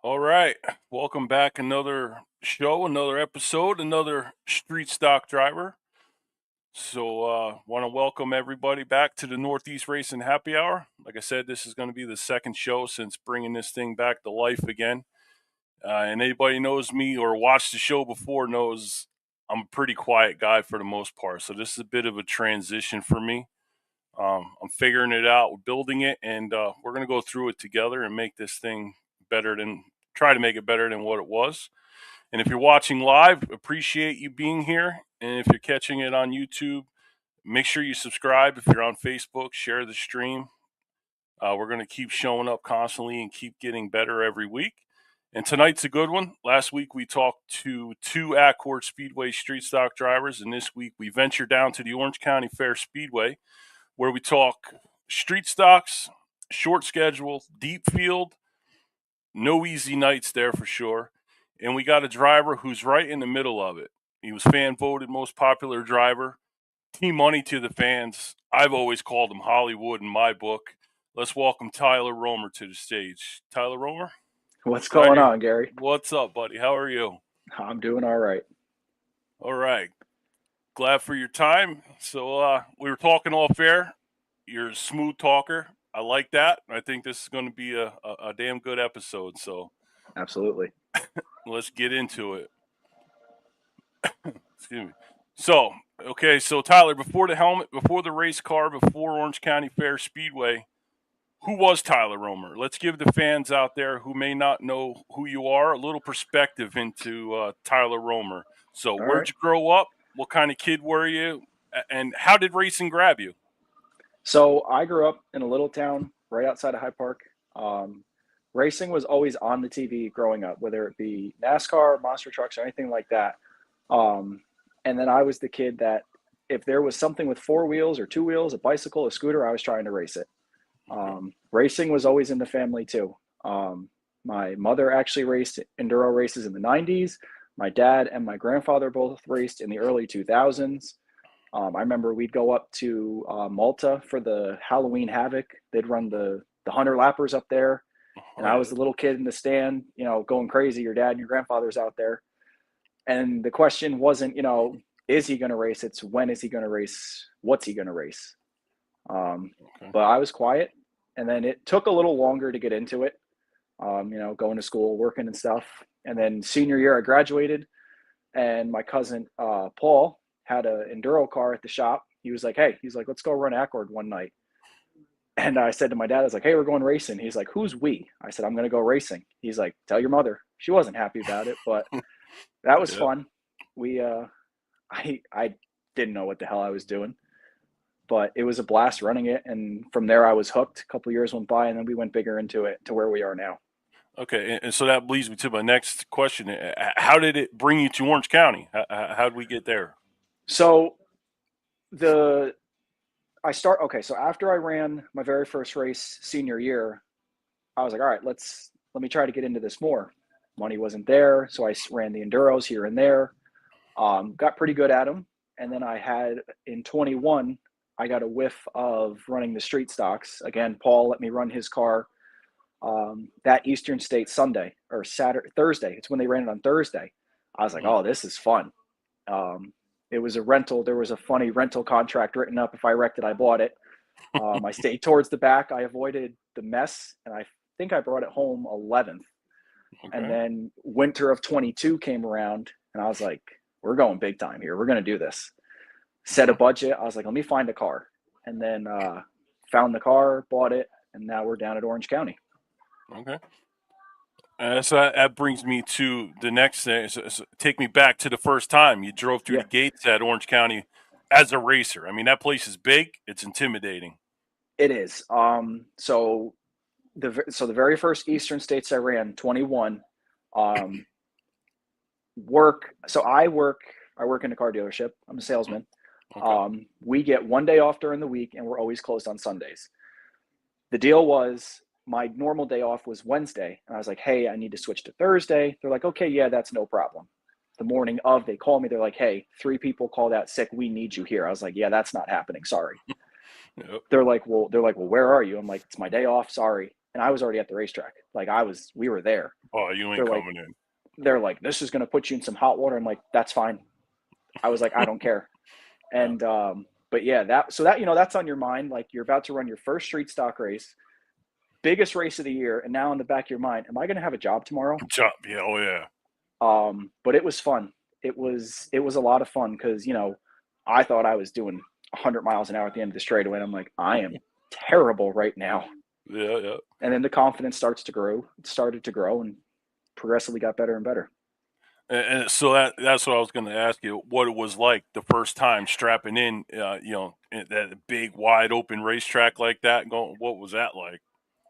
All right. Welcome back. Another show, another episode, another street stock driver. So, want to welcome everybody back to the Northeast Racing Happy Hour. Like I said, this is going to be the second show since bringing this thing back to life again. And anybody knows me or watched the show before knows I'm a pretty quiet guy for the most part. So this is a bit of a transition for me. I'm figuring it out, we're building it, and we're going to go through it together and make this thing better than try to make it better than what it was. And if you're watching live, appreciate you being here. And if you're catching it on YouTube, make sure you subscribe. If you're on Facebook, share the stream. We're going to keep showing up constantly and keep getting better every week. And tonight's a good one. Last week we talked to two Accord Speedway street stock drivers, and this week we venture down to the Orange County Fair Speedway, where we talk street stocks, short schedule, deep field, no easy nights there for sure. And we got a driver who's right in the middle of it. He was fan voted most popular driver. Team money to the fans. I've always called him Hollywood in my book. Let's welcome Tyler Romer to the stage. Tyler Romer? What's going on, Gary? What's up, buddy? How are you? I'm doing all right. All right. Glad for your time. So we were talking off air. You're a smooth talker. I like that. I think this is going to be a damn good episode. So absolutely. Let's get into it. Excuse me. So, okay. So Tyler, before the helmet, before the race car, before Orange County Fair Speedway, who was Tyler Romer? Let's give the fans out there who may not know who you are a little perspective into Tyler Romer. So where'd you grow up? What kind of kid were you? And how did racing grab you? So I grew up in a little town right outside of Hyde Park. Racing was always on the TV growing up, whether it be NASCAR, monster trucks, or anything like that. And then I was the kid that if there was something with four wheels or two wheels, a bicycle, a scooter, I was trying to race it. Racing was always in the family too. My mother actually raced enduro races in the 90s. My dad and my grandfather both raced in the early 2000s. I remember we'd go up to Malta for the Halloween Havoc. They'd run the 100 lappers up there. And I was the little kid in the stand, going crazy. Your dad and your grandfather's out there. And the question wasn't, is he going to race? It's when is he going to race? What's he going to race? But I was quiet. And then it took a little longer to get into it, going to school, working and stuff. And then senior year, I graduated. And my cousin, Paul, had an enduro car at the shop. He was like, hey, let's go run Accord one night. And I said to my dad, I was like, hey, we're going racing. He's like, who's we? I said, I'm going to go racing. He's like, tell your mother. She wasn't happy about it, but that was fun. I didn't know what the hell I was doing, but it was a blast running it. And from there I was hooked. A couple of years went by and then we went bigger into it to where we are now. Okay. And so that leads me to my next question. How did it bring you to Orange County? How did we get there? So so after I ran my very first race senior year, I was like, all right, let me try to get into this more. Money wasn't there. So I ran the enduros here and there, got pretty good at them. And then I had in 21, I got a whiff of running the street stocks. Again, Paul let me run his car that Eastern State Sunday or Thursday. It's when they ran it on Thursday. I was like, oh, this is fun. It was a rental. There was a funny rental contract written up. If I wrecked it, I bought it. I stayed towards the back. I avoided the mess, and I think I brought it home 11th. Okay. And then winter of 22 came around, and I was like, we're going big time here. We're going to do this. Set a budget. I was like, let me find a car. And then found the car, bought it, and now we're down at Orange County. Okay. So that brings me to the next thing. So take me back to the first time you drove through the gates at Orange County as a racer. I mean, that place is big. It's intimidating. It is. So the very first Eastern States I ran, 21. Work. So I work in a car dealership. I'm a salesman. Okay. We get one day off during the week, and we're always closed on Sundays. The deal was, my normal day off was Wednesday. And I was like, hey, I need to switch to Thursday. They're like, okay, yeah, that's no problem. The morning of, they call me. They're like, hey, 3 people called out sick. We need you here. I was like, yeah, that's not happening. Sorry. Yep. They're like, well, where are you? I'm like, it's my day off. Sorry. and I was already at the racetrack. Like we were there. Oh, you ain't They're like, coming in. this is going to put you in some hot water. I'm like, that's fine. I was like, I don't care. Yeah. And, but yeah, that's on your mind. Like you're about to run your first street stock race, biggest race of the year. And now in the back of your mind, am I going to have a job tomorrow? Job. Yeah. Oh, yeah. But it was fun. It was a lot of fun because, I thought I was doing 100 miles an hour at the end of the straightaway. And I'm like, I am terrible right now. Yeah. Yeah. And then the confidence started to grow and progressively got better and better. And so that's what I was going to ask you. What it was like the first time strapping in, in that big wide open racetrack like that. Going, what was that like?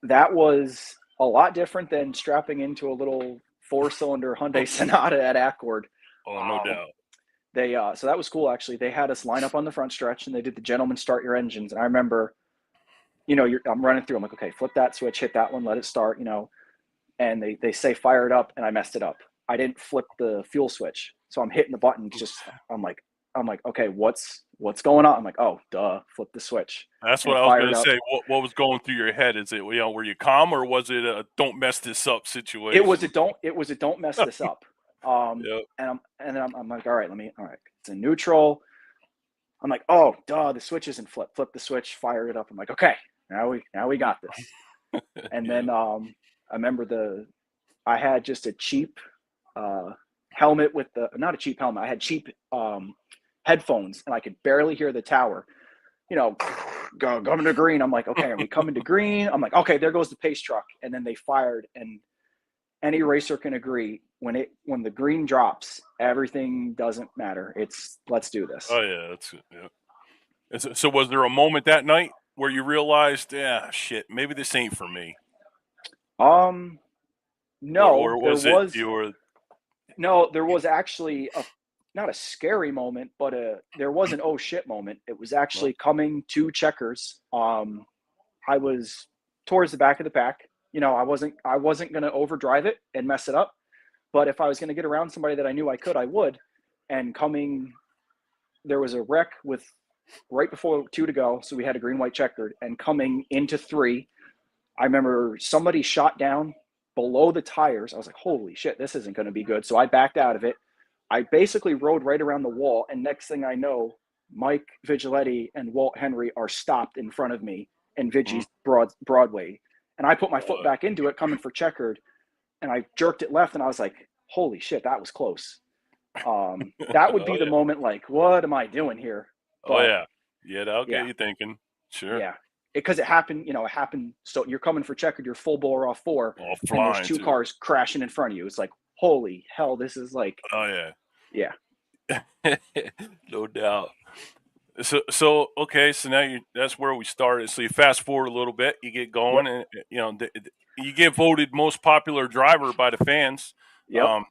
That was a lot different than strapping into a little 4-cylinder Hyundai Sonata at Accord. Oh, no Um, doubt. they so that was cool actually. They had us line up on the front stretch and they did the gentleman start your engines. And I remember, I'm running through. I'm like, okay, flip that switch, hit that one, let it start. And they say fire it up, and I messed it up. I didn't flip the fuel switch, so I'm hitting the button. I'm like, okay, what's going on? I'm like, oh, duh, flip the switch, That's and what it I was going fired to up. say. What was going through your head? Is it, were you calm or was it a don't mess this up It was a situation? don't mess this up. Yep. And I'm like, all right, it's in neutral. I'm like, oh, duh, the switch isn't flipped. Flip the switch, fire it up. I'm like, okay, now we got this. And Yeah. then I remember I had just a cheap uh, helmet with not a cheap helmet. I had cheap headphones, and I could barely hear the tower. Coming to green. I'm like, okay, are we coming to green? I'm like, okay, there goes the pace truck. And then they fired, and any racer can agree when the green drops, everything doesn't matter. It's let's do this. Oh yeah. That's yeah. So was there a moment that night where you realized, yeah, shit, maybe this ain't for me, Um, or no, was it you were there was actually a not a scary moment, but there was an oh shit moment. It was actually coming to checkers. I was towards the back of the pack. I wasn't going to overdrive it and mess it up, but if I was going to get around somebody that I knew I could, I would. And there was a wreck with right before 2 to go, so we had a green white checkered, and coming into 3, I remember somebody shot down below the tires. I was like, holy shit, this isn't going to be good. So I backed out of it. I basically rode right around the wall, and next thing I know, Mike Vigiletti and Walt Henry are stopped in front of me in mhm. Vigi's Broadway. And I put my foot back into it, coming for checkered, and I jerked it left, and I was like, holy shit, that was close. That would Oh be the yeah, moment like, what am I doing here? oh But yeah, yeah. That'll get yeah, you thinking. Sure. yeah. Because it happened, it happened. So you're coming for checkered, you're full bore off 4, All and there's flying 2 too. cars crashing in front of you. It's like, holy hell, this is like, Oh yeah, yeah, no doubt. So okay, so now that's where we started. So you fast forward a little bit, you get yep, going, and you get voted most popular driver by the fans. yep,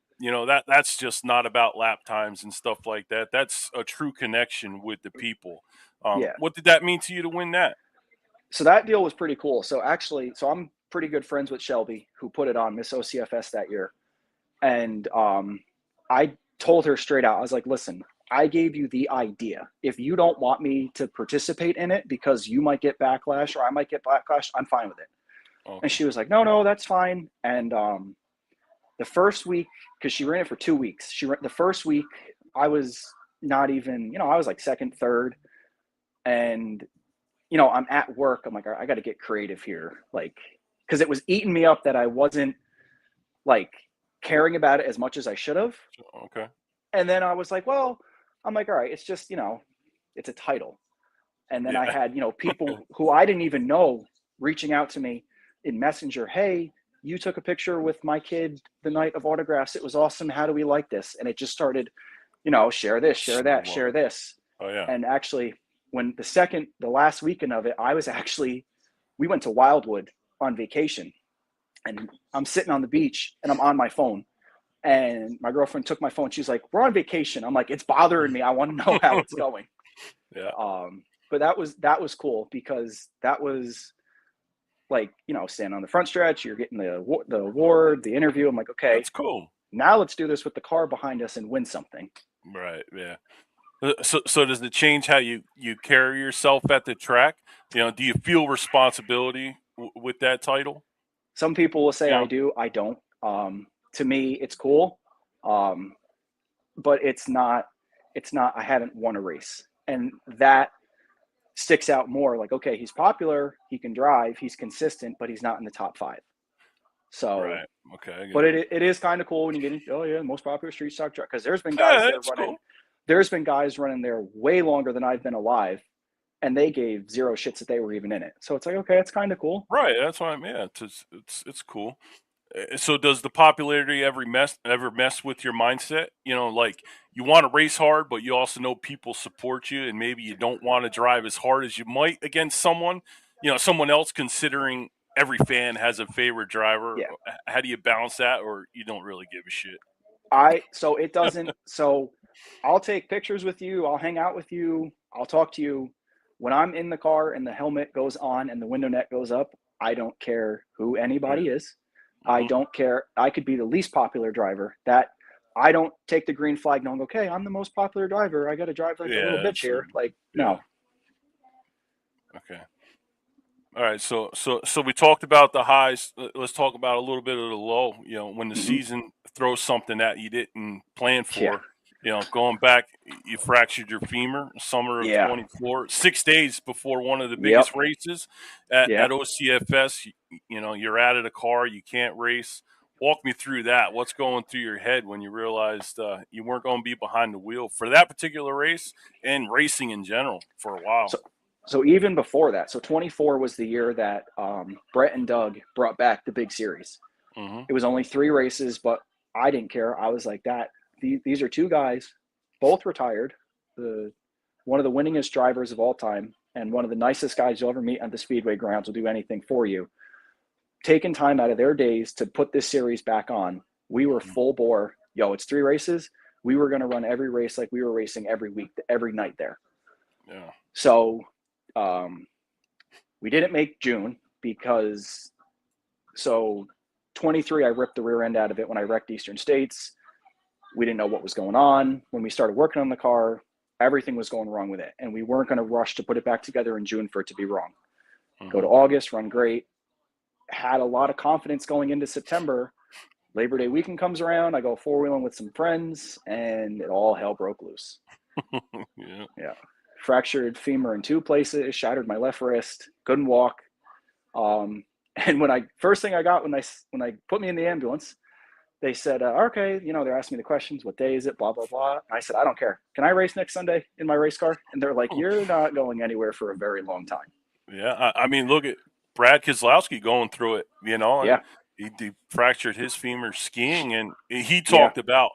That's just not about lap times and stuff like that. That's a true connection with the people. yeah. What did that mean to you to win that? So that deal was pretty cool. So actually, I'm pretty good friends with Shelby, who put it on Miss OCFS that year. And I told her straight out, I was like, listen, I gave you the idea. If you don't want me to participate in it because you might get backlash or I might get backlash, I'm fine with it. And Okay. she was like, no, that's fine. And the first week, because she ran it for 2 weeks, the first week I was not even, I was like second, third. And, I'm at work. I'm like, I got to get creative here. Like, because it was eating me up that I wasn't like caring about it as much as I should have. Okay. And then I was like, well, I'm like, all right, it's just, it's a title. And then I Yeah. had, people who I didn't even know reaching out to me in Messenger. Hey, you took a picture with my kid the night of autographs. It was awesome. How do we like this? And it just started, share this, share that, Snowball. share this. Oh yeah. And actually, when the last weekend of it, we went to Wildwood on vacation, and I'm sitting on the beach and I'm on my phone, and my girlfriend took my phone. She's like, we're on vacation. I'm like, it's bothering me. I want to know how it's going. Yeah. But that was cool because that was like, standing on the front stretch, you're getting the award, the interview. I'm like, okay, That's cool. now let's do this with the car behind us and win something. Right. Yeah. So does it change how you carry yourself at the track? Do you feel responsibility with that title? Some people will say I Yeah. do. I don't. To me, it's cool, um, but it's not. It's not. I haven't won a race, and that sticks out more. Like, okay, he's popular, he can drive, he's consistent, but he's not in the top five. So, Right. Okay, I get but it. it is kind of cool when you get into, oh yeah, the most popular street stock truck, because there's been guys Yeah, there it's running. cool. There's been guys running there way longer than I've been alive, and they gave zero shits that they were even in it. So it's like, okay, it's kind of cool. Right. That's what I mean. Yeah, it's cool. So does the popularity ever mess with your mindset? You know, like you want to race hard, but you also know people support you, and maybe you don't want to drive as hard as you might against someone. You know, someone else. Considering every fan has a favorite driver, Yeah. how do you balance that, or you don't really give a shit? So it doesn't. So I'll take pictures with you. I'll hang out with you. I'll talk to you. When I'm in the car and the helmet goes on and the window net goes up, I don't care who Yeah. anybody is. I Hmm. don't care. I could be the least popular driver. That I don't take the green flag knowing, okay, I'm the most popular driver. I got to drive like a little Yeah. bitch here. Like, Yeah. no. Okay. All right, so we talked about the highs. Let's talk about a little bit of the low. You know, when the Hmm. season throws something that you didn't plan Yeah. for. You know, going back, you fractured your femur, summer of Yeah. 24, 6 days before one of the Yep. biggest races at Yep. OCFS. You know, you're out of the car, you can't race. Walk me through that. What's going through your head when you realized you weren't going to be behind the wheel for that particular race and racing in general for a while? So, so even before that, so 24 was the year that Brett and Doug brought back the big series. Hmm. It was only 3 races, but I didn't care. I was like that. These are two guys, both retired. The One of the winningest drivers of all time, and one of the nicest guys you'll ever meet on the speedway grounds will do anything for you. Taking time out of their days to put this series back on. We were full bore. Yo, it's 3 races. We were going to run every race like we were racing every week, every night there. Yeah. So um, we didn't make June because so 23, I ripped the rear end out of it when I wrecked Eastern States. We didn't know what was going on. When we started working on the car, everything was going wrong with it. And we weren't going to rush to put it back together in June for it to be wrong. Go to Hmm. August, run great. Had a lot of confidence going into September. Labor Day weekend comes around. I go four wheeling with some friends, and it all hell broke loose. Yeah. Yeah. Fractured femur in 2 places, shattered my left wrist, couldn't walk. And when I first thing I got when I put me in the ambulance, they said, okay, they're asking me the questions. What day is it? Blah, blah, blah. And I said, I don't care. Can I race next Sunday in my race car? And they're like, you're not going anywhere for a very long time. Yeah, I mean, look at Brad Keselowski going through it, and Yeah. he fractured his femur skiing, and he Yeah. talked about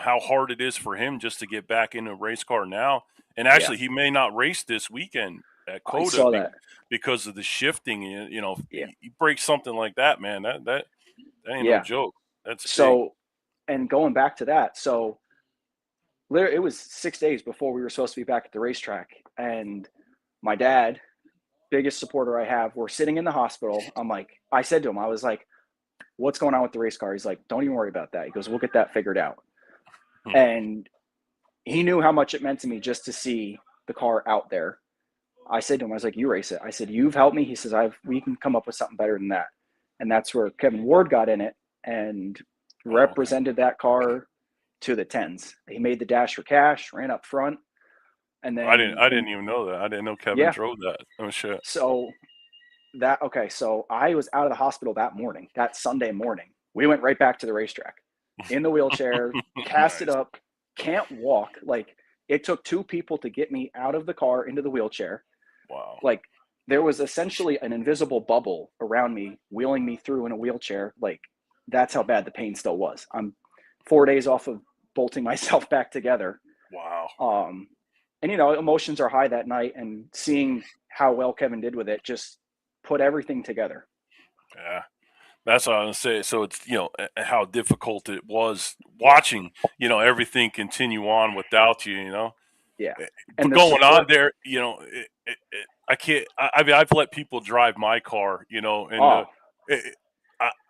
how hard it is for him just to get back in a race car now. And Yeah. actually, he may not race this weekend at I Coda saw that. because of the shifting. Yeah. You break something like that, man. That ain't no Yeah. joke. That's big. So, and going back to that, so it was 6 days before we were supposed to be back at the racetrack. And my dad, biggest supporter I have, we're sitting in the hospital. I said to him, I was like, what's going on with the race car? He's like, don't even worry about that. He goes, we'll get that figured out. Hmm. And he knew how much it meant to me just to see the car out there. I said to him, I was like, you race it. I said, you've helped me. He says, we can come up with something better than that. And that's where Kevin Ward got in it and Oh, okay. represented that car to the tens. He made the dash for cash, ran up front, and I didn't. then I didn't even know that. I didn't know Kevin yeah. drove that. Oh shit. So so I was out of the hospital that morning, that Sunday morning. We went right back to the racetrack in the wheelchair, casted Nice. up, can't walk. Like it took 2 people to get me out of the car into the wheelchair. Wow. Like there was essentially an invisible bubble around me, wheeling me through in a wheelchair. Like that's how bad the pain still was. I'm 4 days off of bolting myself back together. Wow. Um, and emotions are high that night, and seeing how well Kevin did with it just put everything together. Yeah. That's what I was gonna say. So it's how difficult it was Yeah, watching everything continue on without you. yeah, Eh, and but the going on support. there, I can't. I mean, I've let people drive my car, and Oh, it,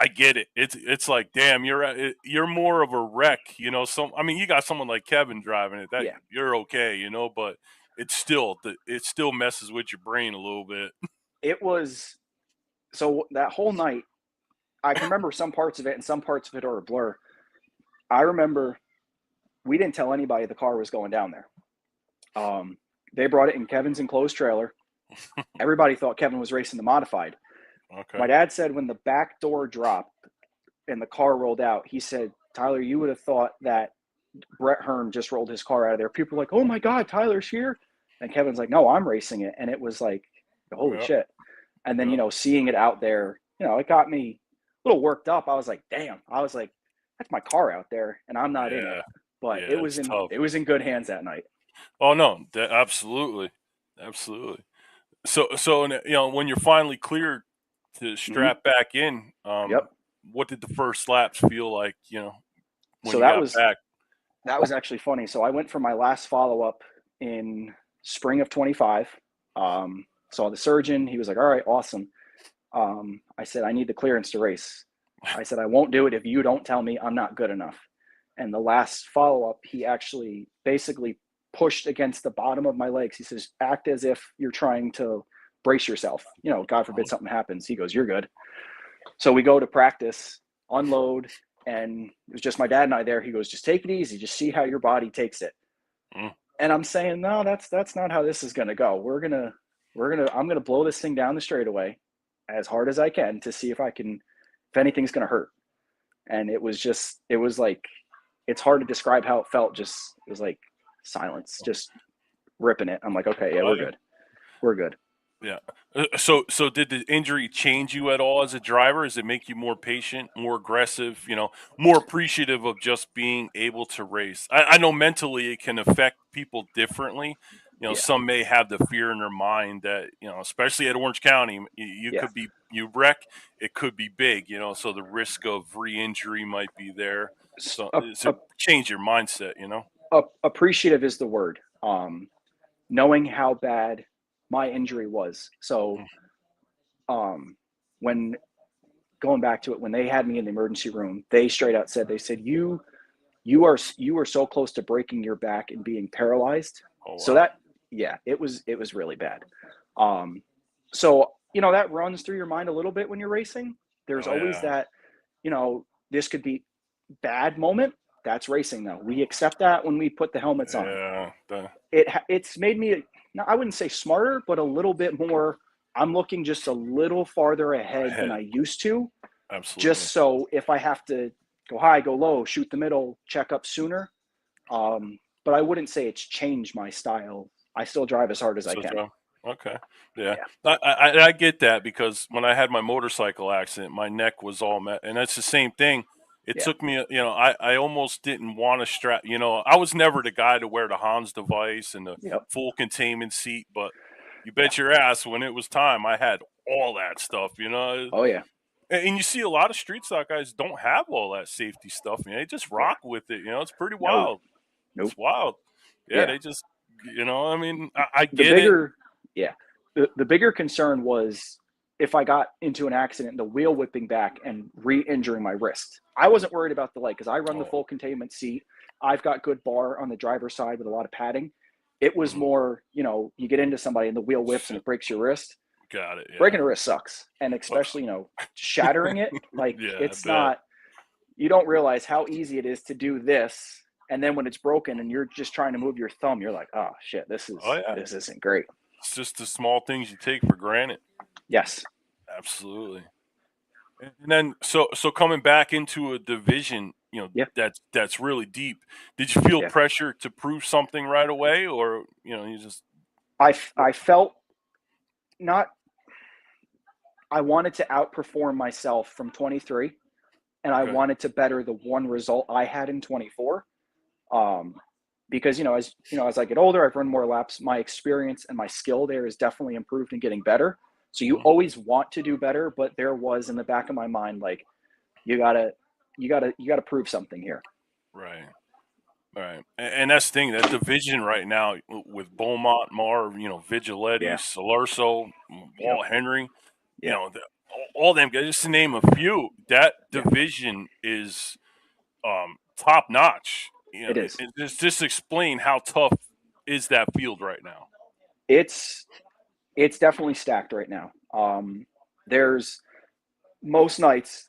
I get it. It's like, damn, you're more of a wreck, Some, I mean, you got someone like Kevin driving it, that yeah, you're okay, but it still messes with your brain a little bit. it was. So that whole night, I can remember some parts of it, and some parts of it are a blur. I remember we didn't tell anybody the car was going down there. They brought it in Kevin's enclosed trailer. Everybody thought Kevin was racing the modified. Okay. My dad said when the back door dropped and the car rolled out, he said, Tyler, you would have thought that Brett Hearn just rolled his car out of there. People were like, oh my God, Tyler's here. And Kevin's like, no, I'm racing it. And it was like, holy Yeah. shit. And then, Yeah. seeing it out there, it got me a little worked up. I was like, damn. I was like, that's my car out there and I'm not in it. Yeah. But it Yeah. was It's in tough. it was in good hands that night. Oh no, absolutely, absolutely. So when you're finally cleared to Mm-hmm. strap back in, Yep. what did the first laps feel like? When So you got back. that was actually funny. So I went for my last follow up in spring of 25. Saw the surgeon. He was like, all right, awesome. I said, I need the clearance to race. I said, I won't do it if you don't tell me I'm not good enough. And the last follow up, he actually basically pushed against the bottom of my legs. He says, act as if you're trying to brace yourself. God forbid something happens. He goes, you're good. So we go to practice, unload, and it was just my dad and I there. He goes, just take it easy. Just see how your body takes it. Mm, And I'm saying, no, that's not how this is going to go. I'm going to blow this thing down the straightaway as hard as I can to see if anything's going to hurt. And it was like, it's hard to describe how it felt. It was like silence, just ripping it. I'm like, okay, yeah, oh we're yeah. good. We're good. Yeah. So did the injury change you at all as a driver? Does it make you more patient, more aggressive, more appreciative of just being able to race? I know mentally it can affect people differently. Yeah. Some may have the fear in their mind that, especially at Orange County, you Yeah. could be, you wreck, it could be big, so the risk of re-injury might be there. So A, it's a change your mindset. appreciative is the word. Knowing how bad my injury was. So, Mm. when going back to it, when they had me in the emergency room, they straight out said, you are so close to breaking your back and being paralyzed. Oh, So wow. that, yeah, it was really bad. So, that runs through your mind a little bit when you're racing. There's Oh, always yeah. that, this could be bad moment. That's racing though. We accept that when we put the helmets on. Yeah. It's made me, I wouldn't say smarter, but a little bit more. I'm looking just a little farther ahead than Ahead. I used to, Absolutely. just so if I have to go high, go low, shoot the middle, check up sooner. But I wouldn't say it's changed my style. I still drive as hard as I So, can. John. Okay. Yeah. Yeah. I get that because when I had my motorcycle accident, my neck was all met, and that's the same thing. It Yeah. took me, I almost didn't want to strap. I was never the guy to wear the Hans device and the Yep. full containment seat, but you Yeah. bet your ass when it was time, I had all that stuff. Oh yeah. And you see a lot of street stock guys don't have all that safety stuff. They just Yeah. rock with it. It's pretty No. wild. Nope. It's wild. Yeah, Yeah. they just, I mean, I The get it. bigger, yeah, the bigger concern was if I got into an accident, the wheel whipping back and re-injuring my wrist. I wasn't worried about the leg because I run the Oh, full containment seat. I've got good bar on the driver's side with a lot of padding. It was mhm. more, you get into somebody and the wheel whips and Shit. it breaks your wrist. Got it. Yeah. Breaking a wrist sucks, and especially shattering it. Like Yeah, I it's bet. not. You don't realize how easy it is to do this, and then when it's broken and you're just trying to move your thumb, you're like, oh shit, Oh yeah. this isn't great. It's just the small things you take for granted. Yes. Absolutely. And then so coming back into a division, Yeah. that's really deep. Did you feel Yeah. pressure to prove something right away, or you just I felt not. I wanted to outperform myself from 23, and I okay? wanted to better the one result I had in 24. Um, because as I get older, I've run more laps. My experience and my skill there is definitely improved and getting better. So you Mhm. always want to do better, but there was in the back of my mind like you gotta you gotta prove something here. Right. Right, and that's the thing, that division right now with Beaumont, Marv, Vigiletti, Yeah. Salerso, Yep. Walt Henry, Yeah. all them guys, just to name a few, that Yeah. division is top notch. It is. Just explain how tough is that field right now. It's it's definitely stacked right now. There's most nights.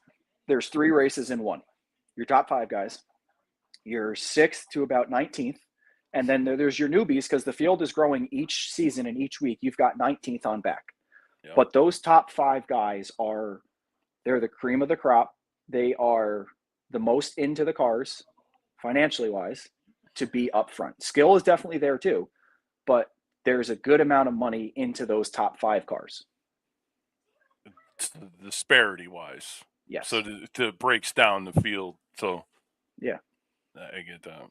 there's 3 races in one. Your top 5 guys, your 6th to about 19th, and then there's your newbies because the field is growing each season and each week. You've got 19th on back. Yep. But those top 5 guys they're the cream of the crop. They are the most into the cars, financially wise, to be up front. Skill is definitely there too, but there's a good amount of money into those top 5 cars. It's the disparity wise. So Yes. to breaks down the field. So Yeah. I get that.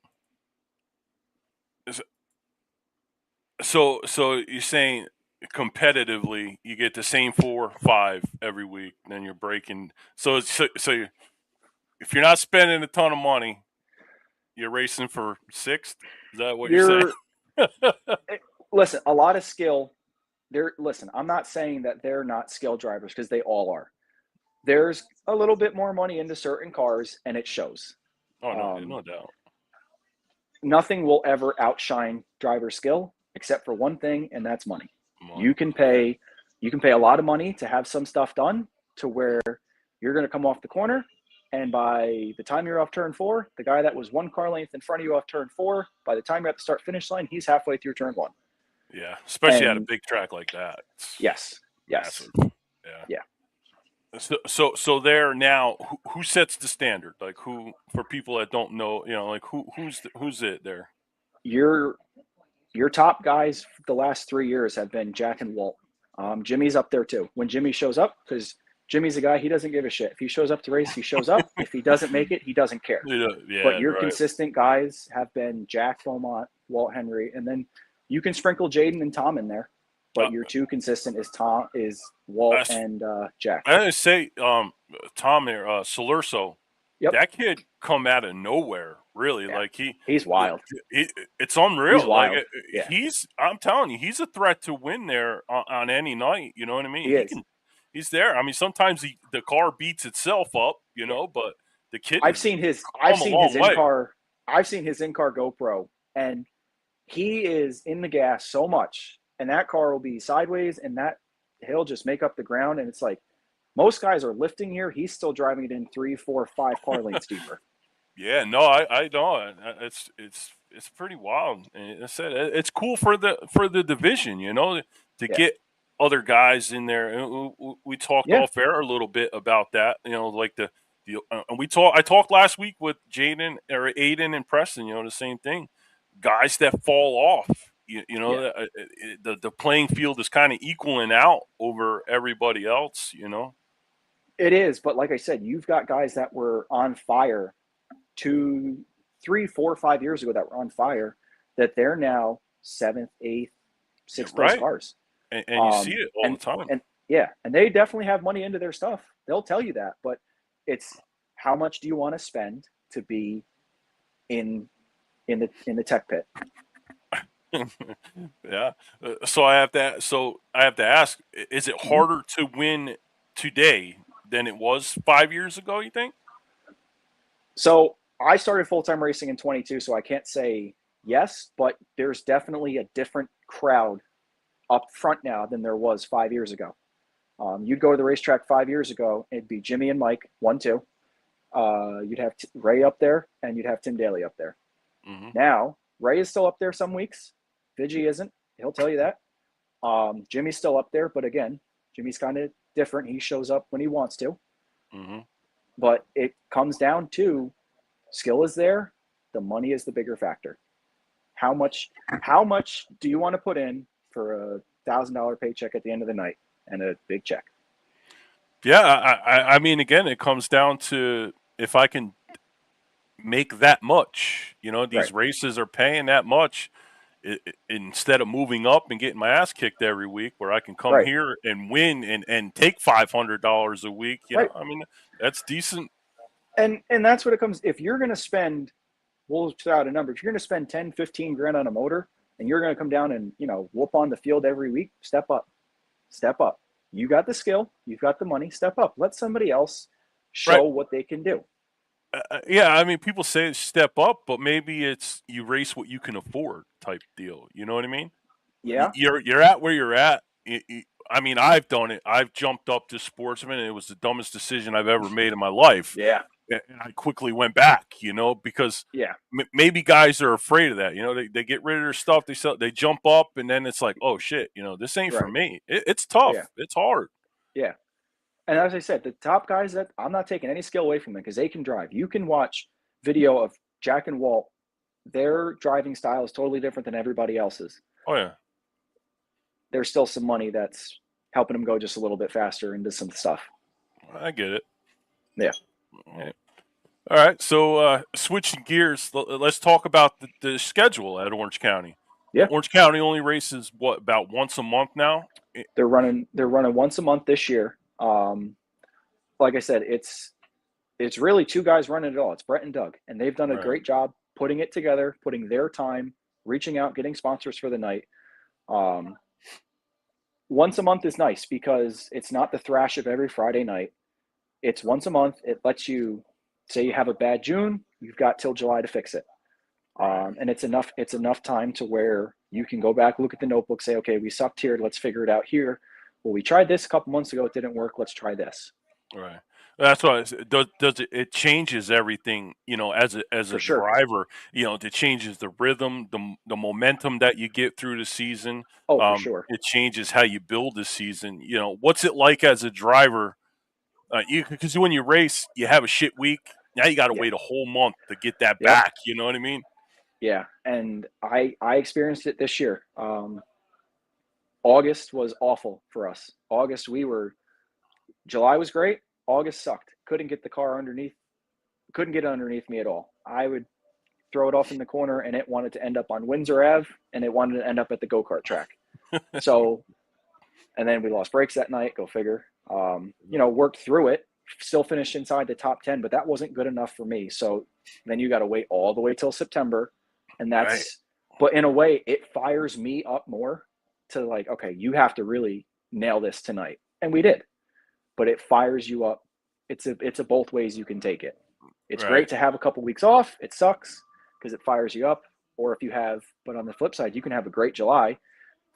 So you're saying competitively you get the same 4-5 every week, then you're breaking. So if you're not spending a ton of money, you're racing for 6th. Is that what you're saying? You're listen, a lot of skill. Listen, I'm not saying that they're not skill drivers because they all are. There's a little bit more money into certain cars, and it shows. Oh no, Um, no doubt. Nothing will ever outshine driver skill except for one thing, and that's money. You Money. can pay a lot of money to have some stuff done to where you're going to come off the corner, and by the time you're off turn 4, the guy that was 1 car length in front of you off turn 4, by the time you're at the start finish line, he's halfway through turn 1. Yeah, especially at a And big track like that. It's yes, massive. Yeah. yeah. So there now, who sets the standard? Like who, for people that don't know, like who's it there? Your top guys the last 3 years have been Jack and Walt. Jimmy's up there too. When Jimmy shows up, because Jimmy's a guy, he doesn't give a shit. If he shows up to race, he shows up. If he doesn't make it, he doesn't care. But Yeah, your right. consistent guys have been Jack Beaumont, Walt Henry, and then you can sprinkle Jaden and Tom in there. But your 2 consistent is Walt and Jack. I didn't say Tom there, Salerso. Yep. That kid come out of nowhere, really. Yeah. Like he's wild. It's unreal. He's wild. Like Yeah. I'm telling you, he's a threat to win there on any night. You know what I mean? He is. He's there. I mean, sometimes the car beats itself up, but the kid. I've seen his in-car GoPro, and he is in the gas so much, and that car will be sideways, and that he'll just make up the ground, and it's like most guys are lifting here. He's still driving it in 3, 4, 5 car lengths deeper. Yeah, no, I know. It's pretty wild. And I said it's cool for the division, to get other guys in there. And we talked off air a little bit about that, like and I talked last week with Aiden and Preston, the same thing. Guys that fall off, the playing field is kind of equaling out over everybody else, It is, but like I said, you've got guys that were on fire 2, 3, 4, 5 years ago that were on fire, that they're now 7th, 8th, 6th place cars. And you see it all the time. And they definitely have money into their stuff. They'll tell you that, but it's how much do you want to spend to be in the tech pit? Yeah. So I have to ask: is it harder to win today than it was 5 years ago? You think? So I started full-time racing in 22, so I can't say yes, but there's definitely a different crowd up front now than there was 5 years ago. You'd go to the racetrack 5 years ago, it'd be Jimmy and Mike, 1, 2. You'd have Ray up there, and you'd have Tim Daly up there. Mm-hmm. Now, Ray is still up there some weeks. Vigi isn't. He'll tell you that. Jimmy's still up there, but again, Jimmy's kind of different. He shows up when he wants to. Mm-hmm. But it comes down to skill is there. The money is the bigger factor. How much do you want to put in for a $1,000 paycheck at the end of the night and a big check? Yeah, I mean, again, it comes down to if I can make that much. These races are paying that much. Instead of moving up and getting my ass kicked every week, where I can come here and win and take $500 a week, I mean, that's decent. And that's what it comes. If you're going to spend, we'll throw out a number. If you're going to spend 10, 15 grand on a motor, and you're going to come down and whoop on the field every week, step up. You got the skill, you've got the money. Step up. Let somebody else show what they can do. Yeah, I mean, people say step up, but maybe it's you race what you can afford type deal. You know what I mean? Yeah. You're at where you're at. I mean, I've done it. I've jumped up to sportsman, and it was the dumbest decision I've ever made in my life. Yeah, And I quickly went back, because yeah, maybe guys are afraid of that. They get rid of their stuff, they jump up, and then it's like, oh shit, this ain't for right, me. It's yeah, tough. It's hard. yeah. And as I said, the top guys that I'm not taking any skill away from them because they can drive. You can watch video of Jack and Walt. Their driving style is totally different than everybody else's. Oh yeah, There's still some money that's helping them go just a little bit faster into some stuff. I get it. Yeah. Yeah. All right, so switching gears, let's talk about the schedule at Orange County. Yeah. Orange County only races about once a month now. They're running once a month this year. Like I said, it's really two guys running it all. It's Brett and Doug, and they've done a Right, great job putting it together, putting their time, reaching out, getting sponsors for the night. Um, Once a month is nice because it's not the thrash of every Friday night. It's once a month. It lets you say you have a bad June, you've got till July to fix it. right, And it's enough time to where you can go back, look at the notebook, say, okay, we sucked here. Let's figure it out here. Well, we tried this a couple months ago. It didn't work. Let's try this. right. That's why does it changes everything, as a For sure. driver, it changes the rhythm, the momentum that you get through the season. Oh, for sure. It changes how you build the season. What's it like as a driver? Because when you race, you have a shit week. Now you got to Yeah. wait a whole month to get that Yep. back. You know what I mean? Yeah. And I experienced it this year. August was awful for us. July was great. August sucked. Couldn't get the car underneath. Couldn't get it underneath me at all. I would throw it off in the corner and it wanted to end up on Windsor Ave and it wanted to end up at the go-kart track. So, and then we lost brakes that night, go figure. Worked through it, still finished inside the top 10, but that wasn't good enough for me. So then you got to wait all the way till September. And Right. but in a way, it fires me up more to like, okay, you have to really nail this tonight. And we did, but it fires you up. It's a both ways you can take it. It's great Right. to have a couple weeks off. It sucks because it fires you up. Or if you have, but on the flip side, you can have a great July.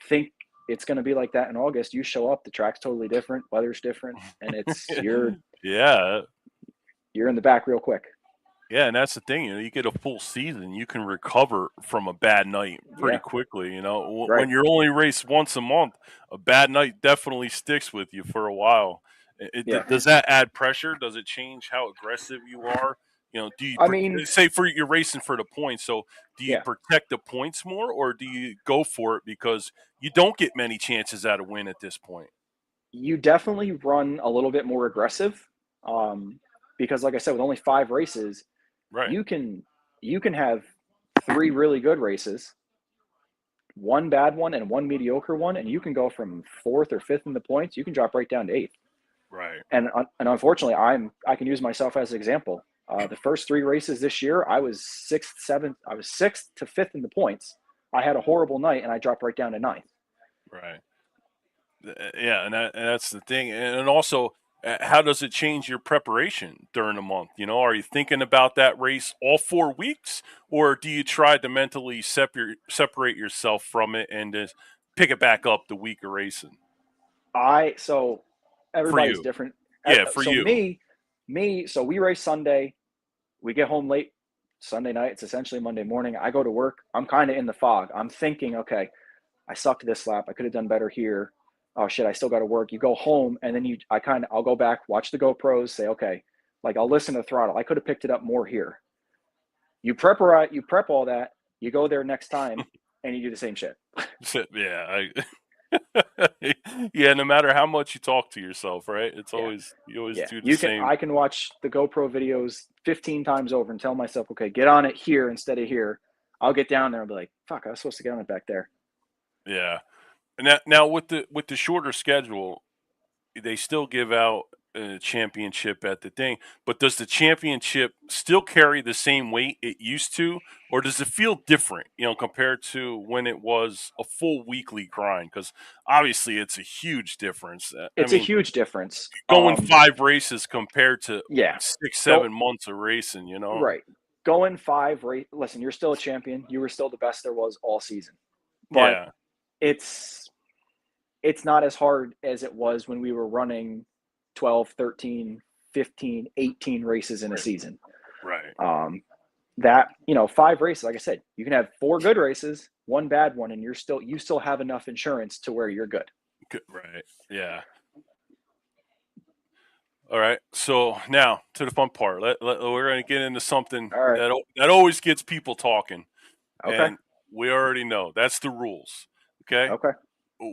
Think it's going to be like that in August. You show up, the track's totally different, weather's different, and it's Yeah. you're in the back real quick. Yeah, and that's the thing. You get a full season, you can recover from a bad night pretty Yeah, quickly. right. When you're only race once a month, a bad night definitely sticks with you for a while. Yeah. Does that add pressure? Does it change how aggressive you are? Do you I mean, say for you're racing for the points? So do you yeah, protect the points more, or do you go for it because you don't get many chances at a win at this point? you definitely run a little bit more aggressive, um, because, like I said, with only 5 races, Right, you can you can have 3 really good races, one bad one, and one mediocre one, and you can go from fourth or fifth in the points. You can drop right down to eighth. right, And unfortunately, I can use myself as an example. The first 3 races this year, I was sixth, seventh. I was sixth to fifth in the points. I had a horrible night, and I dropped right down to ninth. right. Yeah, and that's the thing, and also, how does it change your preparation during the month? Are you thinking about that race all 4 weeks, or do you try to mentally separate yourself from it and just pick it back up the week of racing? So For everybody's you, different. yeah, for So you, so we race Sunday. We get home late Sunday night. It's essentially Monday morning. I go to work. I'm kind of in the fog. I'm thinking, okay, I sucked this lap. I could have done better here. Oh shit, I still got to work. You go home and then I'll go back, watch the GoPros, say, okay, like I'll listen to the throttle. I could have picked it up more here. You prep all that. You go there next time and you do the same shit. yeah, yeah. No matter how much you talk to yourself, right? It's Yeah. always you always Yeah. do the same. I can watch the GoPro videos 15 times over and tell myself, okay, get on it here instead of here. I'll get down there and be like, fuck, I was supposed to get on it back there. Yeah. Now with the shorter schedule, they still give out a championship at the thing, but does the championship still carry the same weight it used to, or does it feel different, compared to when it was a full weekly grind? Because obviously it's a huge difference. I It's a mean, huge difference. going 5 races compared to Yeah. six, Go 7 months of racing. right. Going listen, you're still a champion. You were still the best there was all season. But Yeah, it's it's not as hard as it was when we were running 12, 13, 15, 18 races in a season. Right. That, 5 races, like I said, you can have 4 good races, 1 bad one, and you still have enough insurance to where you're good. Good. Right. Yeah. All right. So now to the fun part. We're going to get into something All right. that always gets people talking, Okay. and we already know that's the rules. Okay. Okay.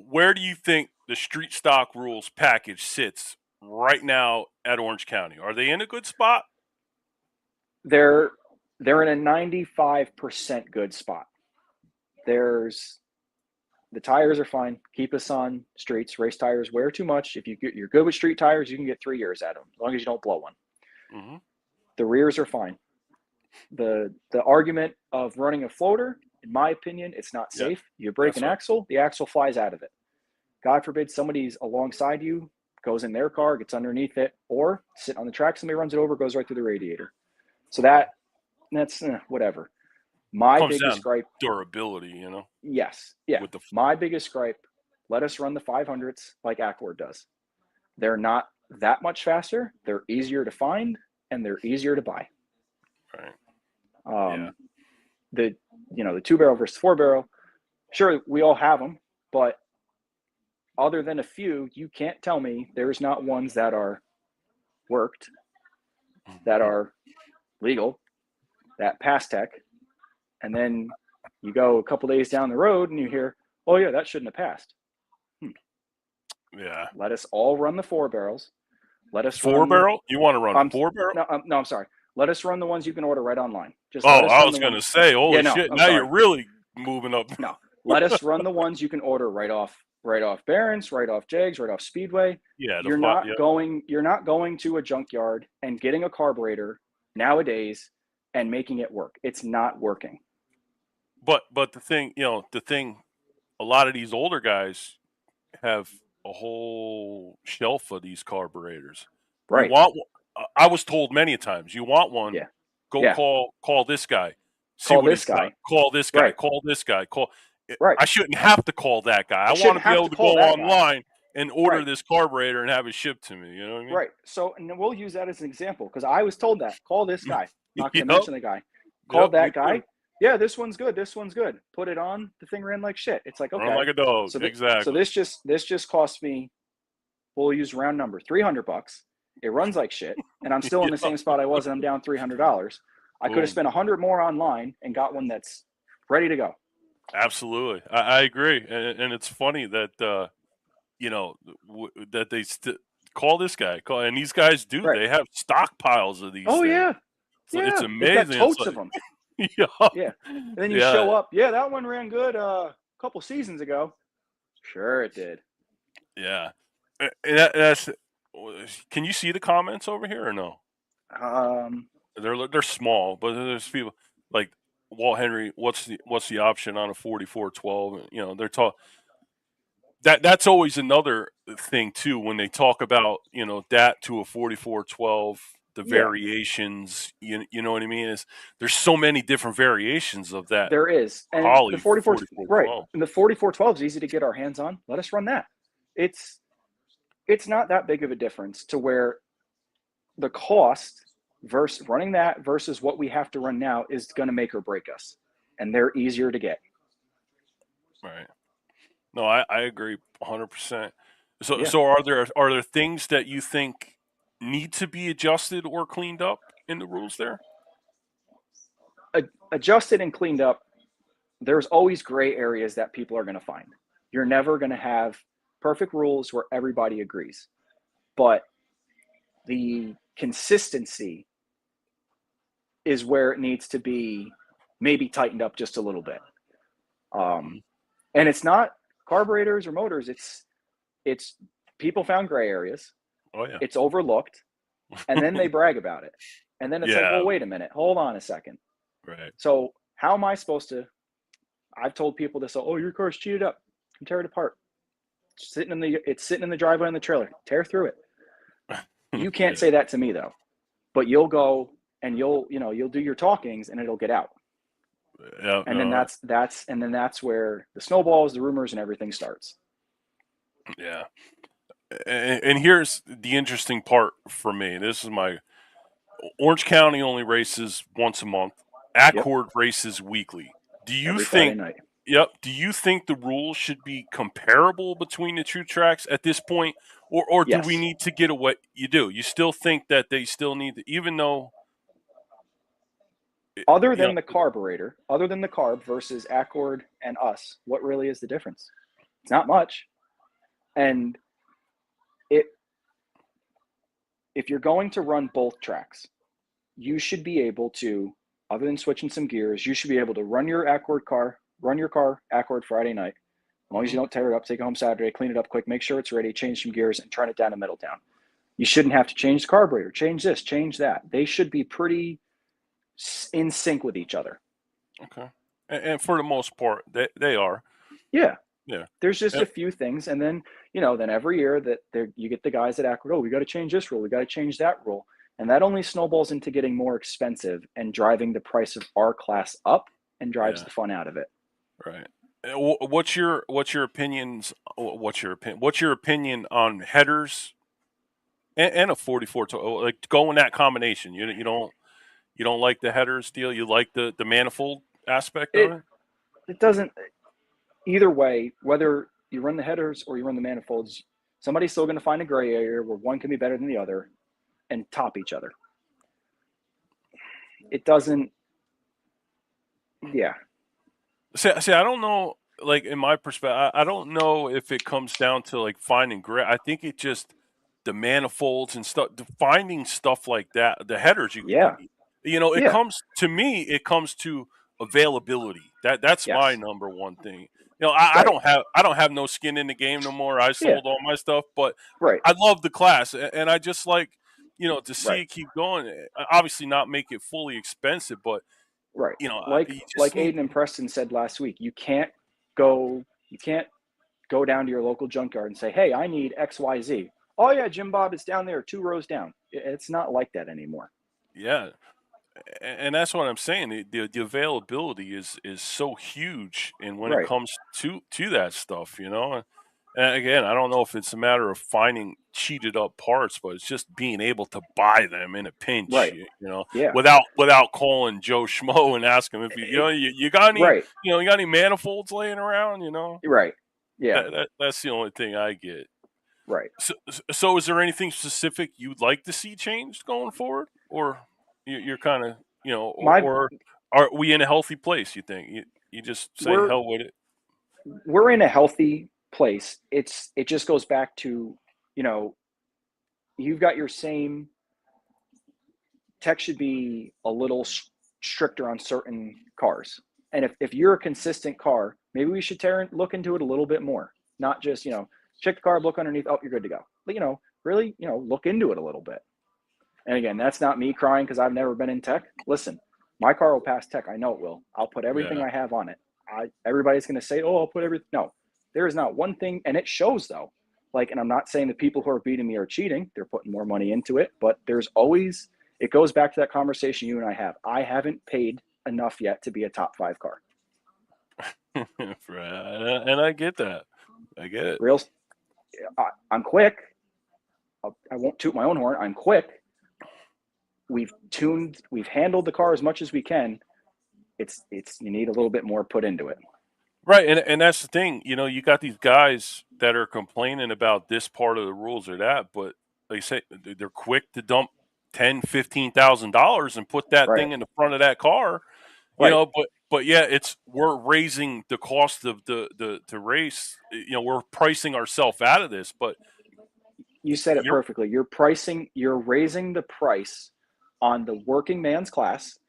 Where do you think the street stock rules package sits right now at Orange County? Are they in a good spot? They're they're in a 95% good spot. There's the tires are fine. Keep us on streets. Race tires wear too much. If you're good with street tires, you can get 3 years out of them as long as you don't blow one. Mm-hmm. The rears are fine. The argument of running a floater, in my opinion, it's not Yeah. safe. You break an axle, the axle flies out of it. God forbid somebody's alongside you, goes in their car, gets underneath it, or sit on the track, somebody runs it over, goes right through the radiator. So that's whatever. My Comes down biggest to gripe, durability, yes, yeah. with the My biggest gripe, let us run the 500s like Accord does. They're not that much faster. They're easier to find, and they're easier to buy. right. Yeah. The 2-barrel versus 4-barrel, sure, we all have them, but other than a few, you can't tell me there's not ones that are worked, that are legal, that pass tech, and then you go a couple days down the road and you hear, oh yeah, that shouldn't have passed. Yeah. Let us all run the 4-barrels. Let us 4-barrel? You want to run I'm 4-barrel? no, I'm sorry. Let us run the ones you can order right online. Just Oh, let us I run was the going ones. to say, Yeah, holy no, shit! I'm Now sorry. you're really moving up. No, let us run the ones you can order right off Barron's, right off Jags, right off Speedway. Yeah. You're not going to a junkyard and getting a carburetor nowadays and making it work. It's not working. But the thing, a lot of these older guys have a whole shelf of these carburetors. You Right. want? I was told many times, you want one, Yeah. go Yeah. call this guy, see Call what this he's got. guy. Call this guy. Right. Call this guy. Right. I shouldn't have to call that guy. I I want to shouldn't be have able to to go call that guy. online and order Right. this carburetor and have it shipped to me. You know what I mean? Right. So, and we'll use that as an example because I was told that. Call this guy. Not going to Yep. mention the guy. Called Yep. Me that too. guy. Yeah, this one's good. This one's good. Put it on. The thing ran like shit. It's like, Run okay. like a dog. So Exactly. this just cost me, we'll use round number, $300. It runs like shit, and I'm still in the Yep. same spot I was, and I'm down $300. I could have Boom. spent 100 more online and got one that's ready to go. Absolutely. I agree. And it's funny that that they call this guy. And these guys do. Right. They have stockpiles of these Oh things. yeah, So it's yeah. They've got amazing. It's totes of like, them. yeah, Yeah. And then you yeah, show up. Yeah, that one ran good a couple seasons ago. Sure, it did. yeah. And that's. Can you see the comments over here or no? Um, They're small, but there's people like Walt Henry. What's the option on a 4412? They're talking. That's always another thing too when they talk about that to a 4412, the yeah, variations, you know what I mean, is there's so many different variations of that there is, and the Holly 44, right, 4412. and the 4412 is easy to get our hands on. Let us run that. It's it's not that big of a difference to where the cost versus running that versus what we have to run now is going to make or break us, and they're easier to get. Right. No, I agree 100%. So Yeah, so are there things that you think need to be adjusted or cleaned up in the rules there? adjusted and cleaned up. There's always gray areas that people are going to find. You're never going to have perfect rules where everybody agrees, but the consistency is where it needs to be maybe tightened up just a little bit. Mhm. And it's not carburetors or motors. It's people found gray areas. Oh yeah. It's overlooked, and then they brag about it. And then it's like, Yeah, well, wait a minute, hold on a second. right. So how am I supposed to? I've told people this. Oh, your car's cheated up. Tear it apart. It's sitting in the driveway in the trailer. Tear through it. You can't Yeah. say that to me though. But you'll go and you'll do your talkings and it'll get out. Yeah, And then no. that's where the snowballs, the rumors, and everything starts. Yeah. And here's the interesting part for me. This is my Orange County only races once a month. Yep, Accord races weekly. Do you every Friday think? night. Yep. Do you think the rules should be comparable between the two tracks at this point, or do we Yes. need to get a what you do? You still think that they still need to, even though Other you know? than the carburetor, other than the carb versus Accord and us, what really is the difference? It's not much. And it if you're going to run both tracks, you should be able to, other than switching some gears, you should be able to run your car Accord Friday night. As long as Mhm. you don't tear it up, take it home Saturday, clean it up quick, make sure it's ready, change some gears, and turn it down to Middletown. You shouldn't have to change the carburetor, change this, change that. They should be pretty in sync with each other. Okay. And for the most part, they are. Yeah, Yeah. there's just Yeah. a few things, and then then every year that you get the guys at Accord, oh, we got to change this rule, we got to change that rule, and that only snowballs into getting more expensive and driving the price of our class up, and drives Yeah. the fun out of it. Right. What's your opinions? What's your opinion on headers and a 44 to like going that combination? You don't like the headers deal. You like the manifold aspect It of it. it doesn't either way, whether you run the headers or you run the manifolds, somebody's still going to find a gray area where one can be better than the other and top each other. It doesn't. Yeah. See, I don't know. Like in my perspective, I don't know if it comes down to like finding grit. I think it just the manifolds and stuff, finding stuff like that. The headers, Yeah. it Yeah. comes to me. It comes to availability. That's my Yes. number one thing. I Right. don't have no skin in the game no more. I Yeah. sold all my stuff, but Right. I love the class, and I just like to see Right. it keep going. Obviously, not make it fully expensive, but Right. you Like just need. Aiden and Preston said last week, you can't go down to your local junkyard and say, "Hey, I need XYZ." Oh yeah, Jim Bob is down there 2 rows down. It's not like that anymore. Yeah, and that's what I'm saying. The availability is so huge, and when it Right. comes to that stuff, and again, I don't know if it's a matter of finding cheated up parts, but it's just being able to buy them in a pinch, Right. Yeah. without calling Joe Schmo and asking him if you got any Right. you got any manifolds laying around, Right. Yeah. that's the only thing I get. Right. So is there anything specific you'd like to see changed going forward, or you're kind of My or are we in a healthy place? You think you just say we're hell with it? we're in a healthy place. It just goes back to, you know, you've got your same tech should be a little stricter on certain cars. And if you're a consistent car, maybe we should look into it a little bit more. Not just, check the carb, look underneath, oh, you're good to go. But, really, look into it a little bit. And again, that's not me crying because I've never been in tech. Listen, my car will pass tech. I know it will. I'll put everything Yeah, I have on it. Everybody's going to say, oh, I'll put everything. No, there is not one thing. And it shows though. Like, and I'm not saying the people who are beating me are cheating. They're putting more money into it, but it goes back to that conversation you and I have. I haven't paid enough yet to be a top 5 car. right. And I get that. I get it. Real, I'm quick. I won't toot my own horn. I'm quick. We've handled the car as much as we can. It's you need a little bit more put into it. Right, and that's the thing. You got these guys that are complaining about this part of the rules or that, but they say they're quick to dump $10,000-15,000 and put that Right. thing in the front of that car. Right. But yeah, we're raising the cost of the race. We're pricing ourselves out of this. But You said it you're perfectly. You're raising the price on the working man's class,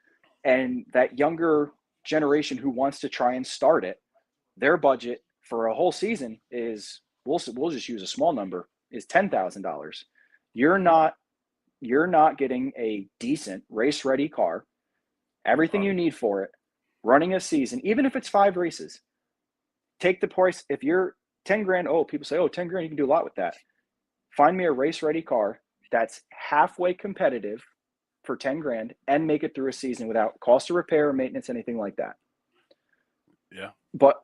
and that younger generation who wants to try and start it. Their budget for a whole season is, we'll just use a small number, is $10,000. You're not you're not getting a decent race ready car, everything you need for it, running a season, even if it's 5 races. Take the price. If you're 10 grand, oh, people say, oh, 10 grand, you can do a lot with that. Find me a race ready car that's halfway competitive for 10 grand and make it through a season without cost of repair, maintenance, anything like that. yeah, But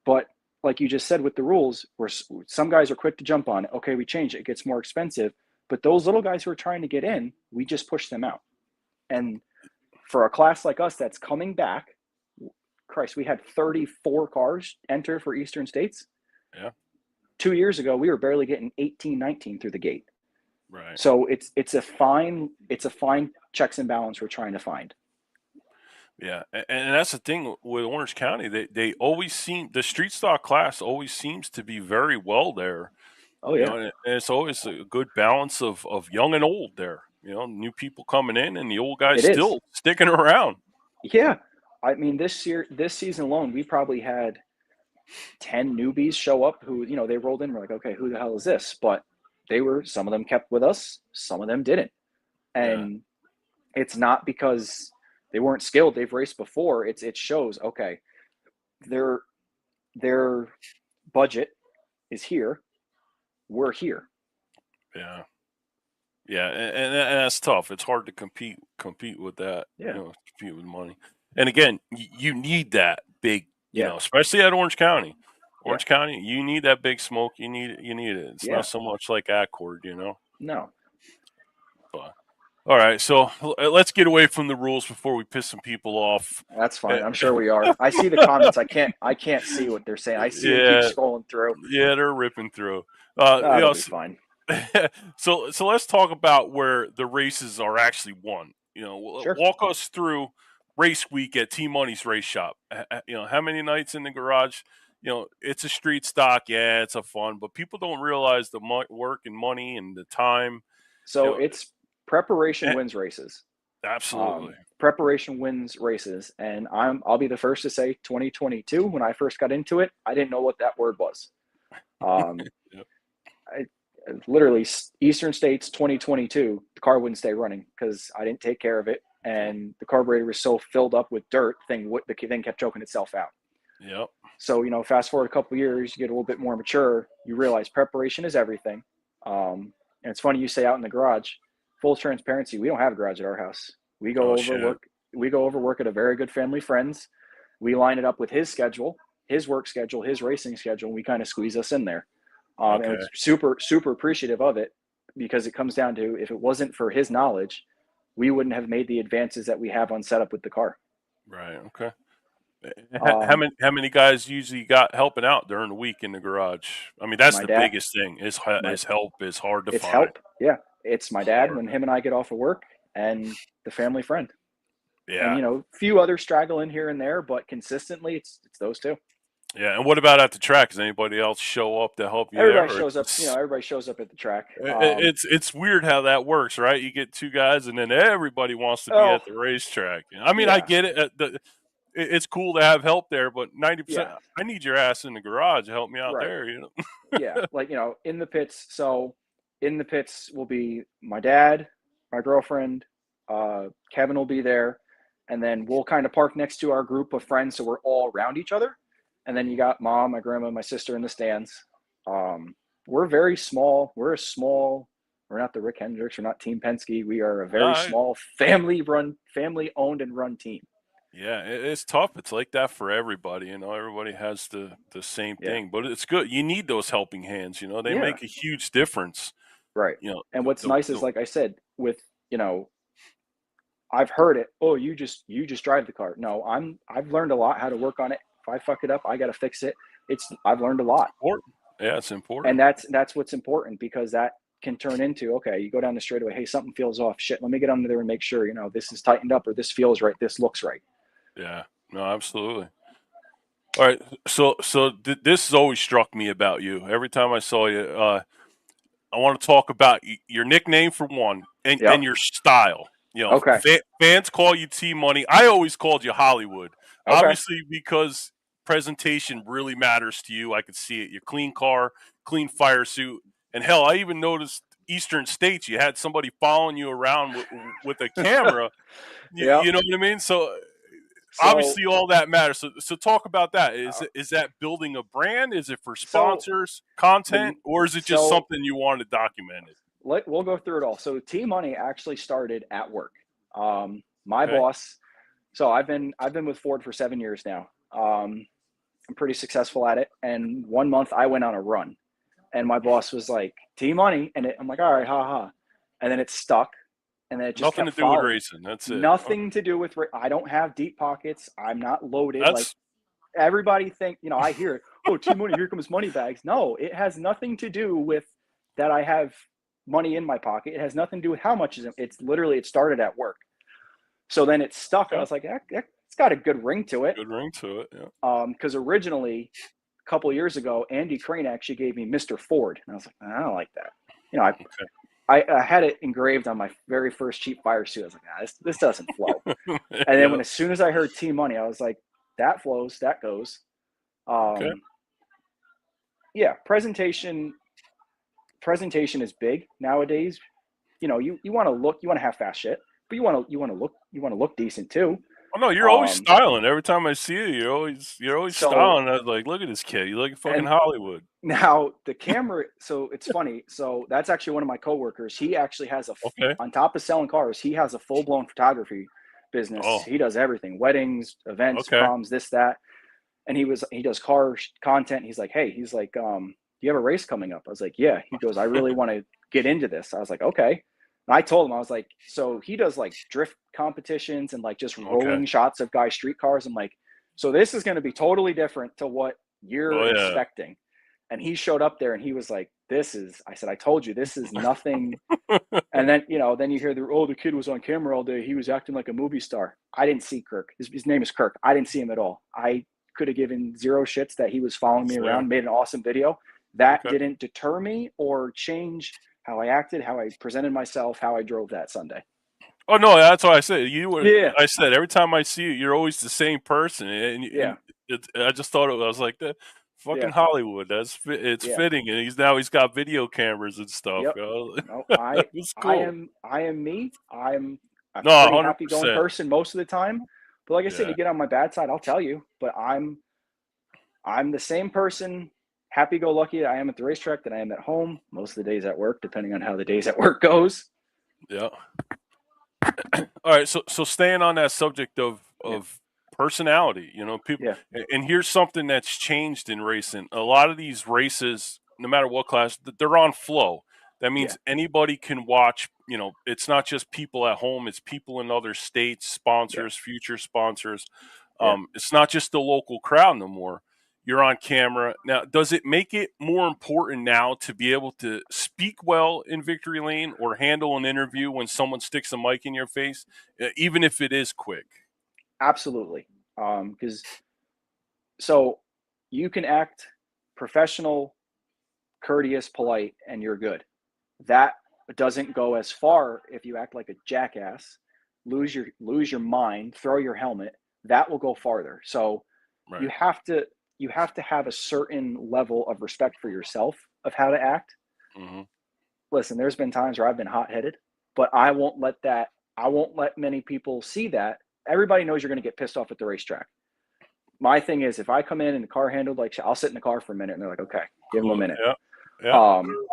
but like you just said with the rules, where some guys are quick to jump on it. Okay, we change it. It gets more expensive. But those little guys who are trying to get in, we just push them out. And for a class like us that's coming back, Christ, we had 34 cars enter for Eastern States. Yeah. 2 years ago, we were barely getting 18, 19 through the gate. Right. So it's a fine checks and balance we're trying to find. Yeah, and that's the thing with Orange County. They always seem the street stock class always seems to be very well there. Oh yeah, And it's always a good balance of young and old there. New people coming in and the old guys it is. still sticking around. Yeah, I mean this season alone, we probably had 10 newbies show up who they rolled in. We're like, okay, who the hell is this? But some of them kept with us, some of them didn't, Yeah, and it's not because they weren't skilled. They've raced before. It shows okay, their budget is here. We're here. yeah, yeah, and that's tough. It's hard to compete with that. Yeah, Compete with money. And again, you need that big. yeah, Especially at Orange County. yeah, Orange County, you need that big smoke. You need it. It's yeah. not so much like Accord. No, But all right, so let's get away from the rules before we piss some people off. that's Uh, fine. I'm sure we are. I see the comments. I can't see what they're saying. I see them keep yeah, scrolling through. yeah, they're ripping through. Uh, you That'll know, be fine. so let's talk about where the races are actually won. Sure. Walk us through race week at T Money's race shop. How many nights in the garage? It's a street stock. Yeah, it's a fun, but people don't realize the work and money and the time. You So know, it's preparation eh, wins races. absolutely. Preparation wins races, and I'll be the first to say 2022 when I first got into it, I didn't know what that word was. Um, Yep. I literally Eastern States 2022, the car wouldn't stay running because I didn't take care of it, and the carburetor was so filled up with dirt, the thing kept choking itself out. Yep. So fast forward a couple years, you get a little bit more mature, you realize preparation is everything. And it's funny you say out in the garage. Full transparency, we don't have a garage at our house. We go Oh over shit. work. We go over work at a very good family friends. We line it up with his schedule, his work schedule, his racing schedule, and we kind of squeeze us in there. And Okay. it's super, super appreciative of it because it comes down to if it wasn't for his knowledge, we wouldn't have made the advances that we have on setup with the car. Right. Okay. How Um, many guys usually got helping out during the week in the garage? I mean, that's my the dad, biggest thing. my Is help is hard to it's find. help. Yeah, it's my dad Hard. when him and I get off of work, and the family friend, and Yeah. a few others straggle in here and there, but consistently, it's those two. Yeah. And what about at the track? Does anybody else show up to help you there, Everybody or shows up. Everybody shows up at the track. it's weird how that works, right? You get two guys, and then everybody wants to be Oh at the racetrack. I mean, I yeah, get it. It's cool to have help there, but 90%, yeah, I need your ass in the garage to help me out right. there. Yeah, like in the pits. So in the pits will be my dad, my girlfriend, Kevin will be there, and then we'll kind of park next to our group of friends, so we're all around each other. And then you got mom, my grandma, my sister in the stands. We're very small. We're a small. We're not the Rick Hendricks. We're not Team Penske. We are a very No, small family owned and run team. yeah, it's tough. It's like that for everybody. Everybody has the same Yeah, thing, but it's good. You need those helping hands. They yeah, make a huge difference. right. You know, And the, what's the, nice is, the like I said, with I've heard it. Oh, you just drive the car. No, I've learned a lot how to work on it. If I fuck it up, I got to fix it. I've learned a lot, important. Yeah, it's and important. that's what's important because that can turn into okay. You go down the straightaway. Hey, something feels off. Shit, let me get under there and make sure this is tightened up or this feels right. This looks right. Yeah, no, absolutely. All right, so this has always struck me about you. Every time I saw you, I want to talk about your nickname for one, and Yep. your style. Okay. Fans call you T Money. I always called you Hollywood, Okay. obviously because presentation really matters to you. I could see it. Your clean car, clean fire suit, and hell, I even noticed Eastern States. You had somebody following you around with a camera. Yep. You know what I mean? So So obviously all that matters. So talk about that. uh, Is that building a brand? Is it for so sponsors, the content, or is it just so something you want to document it? we'll go through it all. So T Money actually started at work. My Okay. boss. So I've been with Ford for 7 years now. I'm pretty successful at it. And one month I went on a run, and my boss was like, T-money. And I'm like, all right, ha ha. And then it stuck, and then it just Nothing kept to do with following. racing. That's it. Nothing to do with, I don't have deep pockets. I'm not loaded. Like That's everybody think, I hear it, oh, T-money, here comes money bags. No, it has nothing to do with that I have money in my pocket. It has nothing to do with how much is it. It's literally, it started at work. So then it stuck, and I okay. was like, it's got a good ring to it. Good ring to it. Yeah. Because originally, a couple of years ago, Andy Crane actually gave me Mr. Ford, and I was like, I don't like that. Okay. I had it engraved on my very first cheap fire suit. I was like, this doesn't flow. And then Yeah. as soon as I heard T-money, I was like, that flows, that goes. Okay. Yeah, presentation is big nowadays. You want to have fast shit, but you want to look decent too. Oh no, you're always Um, styling. Every time I see you, you're always so styling. I was like, look at this kid. You look like fucking and Hollywood. now the camera. So it's funny. So that's actually one of my coworkers. He actually has Okay. on top of selling cars, he has a full blown photography business. Oh. He does everything: weddings, events, Okay. proms, this, that. And he does car content. He's like, hey, do you have a race coming up? I was like, yeah. He goes, I really want to get into this. I was like, okay. And I told him, I was like, so he does like drift competitions and like just Okay. rolling shots of guys' street cars. I'm like, so this is going to be totally different to what you're Oh yeah. expecting. And he showed up there and he was like, I said, I told you, this is nothing. And then, then you hear the kid was on camera all day. He was acting like a movie star. I didn't see Kirk. His name is Kirk. I didn't see him at all. I could have given zero shits that he was following me Yeah. around, made an awesome video. That Okay. didn't deter me or change how I acted, how I presented myself, how I drove that Sunday. Oh no, that's why I said you were. Yeah. I said every time I see you, you're always the same person, and Yeah. I just thought I was like that. Fucking Yeah. Hollywood. It's Yeah. fitting, and he's got video cameras and stuff. Yep. You know? No, That was I cool. am I am me. I'm a No, pretty hundred happy going percent. person most of the time. But like I said, Yeah. you get on my bad side, I'll tell you. But I'm the same person, happy go lucky I am at the racetrack that I am at home, most of the days at work, depending on how the days at work goes. Yeah. All right. So staying on that subject Yeah. of personality, people, Yeah. and here's something that's changed in racing. A lot of these races, no matter what class, they're on flow. That Yeah. means anybody can watch. It's not just people at home; it's people in other states, Yeah. sponsors, future sponsors. Yeah. It's not just the local crowd no more. You're on camera now. Does it make it more important now to be able to speak well in victory lane or handle an interview when someone sticks a mic in your face, even if it is quick? Absolutely. Because so you can act professional, courteous, polite, and you're good. That doesn't go as far if you act like a jackass, lose your mind, throw your helmet. That will go farther. So you Right. have to you have to have a certain level of respect for yourself of how to act. Hmm. Listen, there's been times where I've been hot-headed, but I won't let many people see that. Everybody knows you're going to get pissed off at the racetrack. My thing is, if I come in and the car handled like shit, I'll sit in the car for a minute and they're like, okay, give them a Cool. minute. Yeah. Yeah. Um,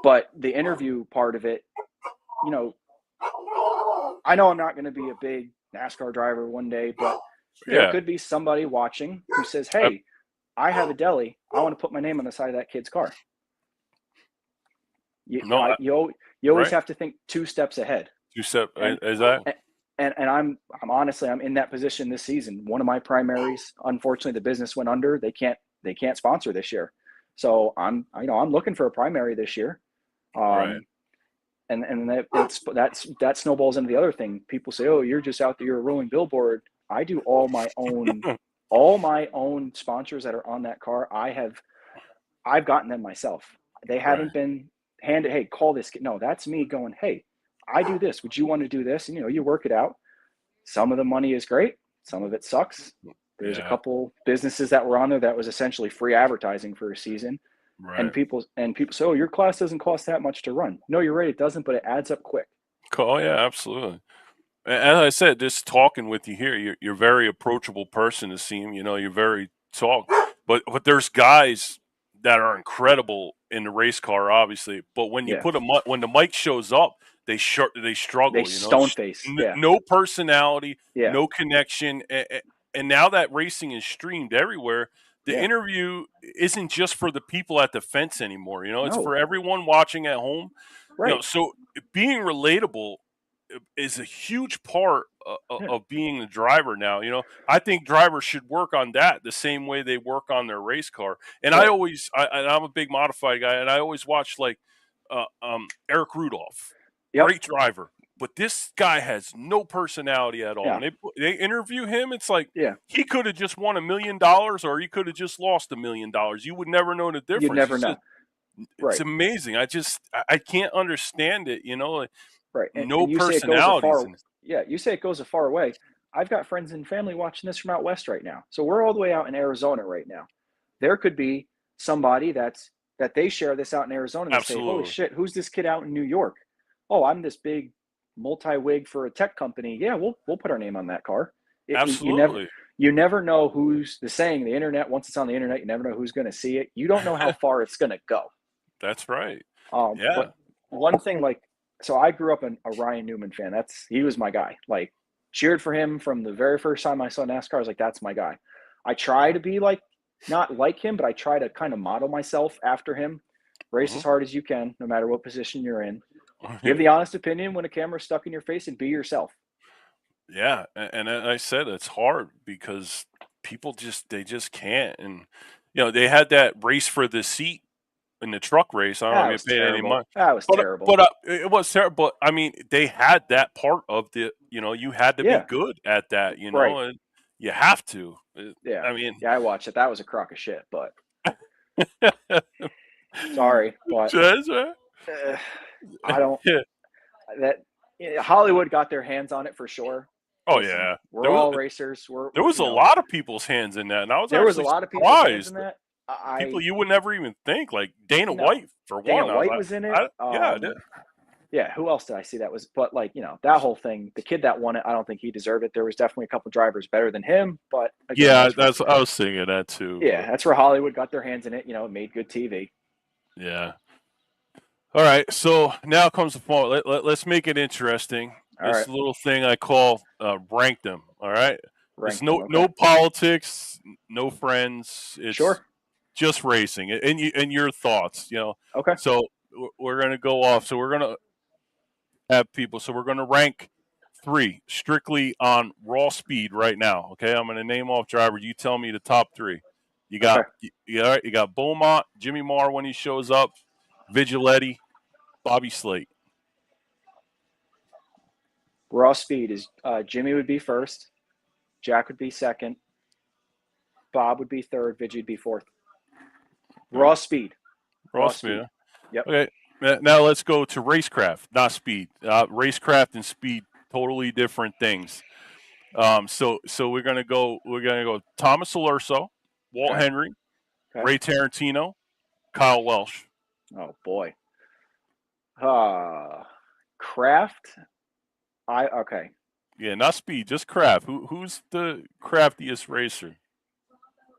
but the interview part of it, you know, I know I'm not going to be a big NASCAR driver one day, but there Yeah. could be somebody watching who says, I, hey, I have a deli. I want to put my name on the side of that kid's car. You, no. you always Right. have to think two steps ahead. You said And is that and I'm honestly, I'm in that position this season. One of my primaries, unfortunately, the business went under. They can't sponsor this year, so I'm looking for a primary this year. right? And that snowballs into the other thing. People say, oh, you're just out there, you're a rolling billboard. I do all my own sponsors that are on that car. I've gotten them myself. They Right. haven't been handed, hey, call this kid. No, that's me going, hey, I do this. Would you want to do this? And you work it out. Some of the money is great. Some of it sucks. There's a Yeah. couple businesses that were on there that was essentially free advertising for a season. And Right. people say, oh, your class doesn't cost that much to run. No, you're right, it doesn't, but it adds up quick. Cool. Oh yeah. Absolutely. As I said, just talking with you here, you're a very approachable person to seem. You're very talk, but there's guys that are incredible in the race car, obviously. But when you Yeah. put when the mic shows up, they They struggle. stone face. Yeah. No personality, Yeah. no connection, and now that racing is streamed everywhere, the Yeah. interview isn't just for the people at the fence anymore. It's No. for everyone watching at home. Right. So being relatable is a huge part Yeah. of being the driver now. I think drivers should work on that the same way they work on their race car. And Right. I'm a big modified guy, and I always watch like Eric Rudolph, Yep. great driver, but this guy has no personality at all. Yeah. When they interview him, it's like Yeah. he could have just won $1 million, or he could have just lost $1 million. You would never know the You'd difference. never know. It's Right. amazing. I can't understand it. Like, Right. no And you say it goes a personalities. far. Yeah. You say it goes a far way. I've got friends and family watching this from out west right now. So we're all the way out in Arizona right now. There could be somebody that they share this out in Arizona and they say, "Holy Absolutely. shit, who's this kid out in New York? Oh, I'm this big multi-wig for a tech company. Yeah, we'll put our name on that car." Absolutely. You never know who's the saying. The internet, once it's on the internet, you never know who's going to see it. You don't know how far it's going to go. That's right. But Yeah. one thing, like, so I grew up a Ryan Newman fan. He was my guy. Like, cheered for him from the very first time I saw NASCAR. I was like, that's my guy. I try to be like, not like him, but I try to kind of model myself after him. Race as hard as you can, no matter what position you're in. Give the honest opinion when a camera's stuck in your face and be yourself. Yeah, and I said it's hard because people they just can't. And they had that race for the seat in the truck race. I don't know That if was you paid any terrible. money, That was but terrible. it was terrible. But I mean, they had that part of the. You had to be Yeah. good at that. Right. And you have to. Yeah. I mean, Yeah, I watched it. That was a crock of shit, but sorry, but That's right. I don't. Yeah. That Hollywood got their hands on it for sure. Oh Listen, yeah, we're all racers. there was a lot of people's hands in that, and I was there was a actually lot of people's hands in surprised. that. People you would never even think, like Dana No, White for Dana one. White was in it. Yeah, Yeah, who else did I see that was? But like that whole thing, the kid that won it, I don't think he deserved it. There was definitely a couple drivers better than him, but again, yeah, I was thinking that too. Yeah, that's where Hollywood got their hands in it. It made good TV. Yeah. All right, so now comes the point. Let's make it interesting. All This right, little thing I call rank them. All right, it's rank them. Okay. no politics, no friends. It's Sure. just racing and your thoughts. Okay. So we're gonna go off. So we're gonna have people. So we're gonna rank 3 strictly on raw speed right now. Okay, I'm gonna name off driver. You tell me the top 3. You got Okay. you got Beaumont, Jimmy Marr when he shows up, Vigiletti, Bobby Slate. Raw speed is Jimmy would be first, Jack would be second, Bob would be third, Vigi would be fourth. Raw speed. Raw speed. Huh? Yep. Okay. Now let's go to racecraft, not speed. Racecraft and speed, totally different things. So we're gonna go Thomas Alurso, Walt Henry, Ray Tarantino, Kyle Welsh. Oh boy. Craft. Okay. Yeah, not speed, just craft. Who's the craftiest racer?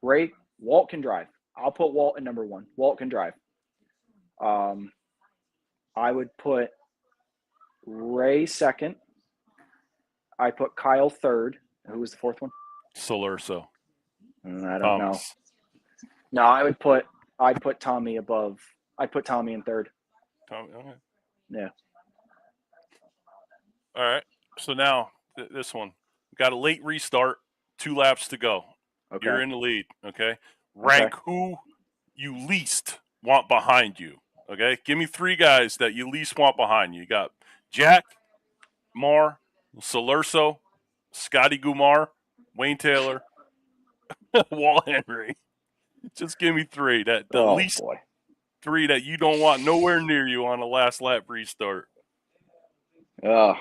Walt can drive. I'll put Walt in number 1. Walt can drive. I would put Ray second. I put Kyle third. Who was the fourth one? Alurso. I don't know. No, I'd put Tommy above. I'd put Tommy in third. Tommy, okay. Yeah. All right. So now this one. We got a late restart, 2 laps to go. Okay. You're in the lead. Okay. Rank who you least want behind you. Okay. Give me 3 guys that you least want behind you. You got Jack, Marr, Alurso, Scotty Gumar, Wayne Taylor, Walt Henry. Just give me 3 that the least boy. 3 that you don't want nowhere near you on a last lap restart. Oh,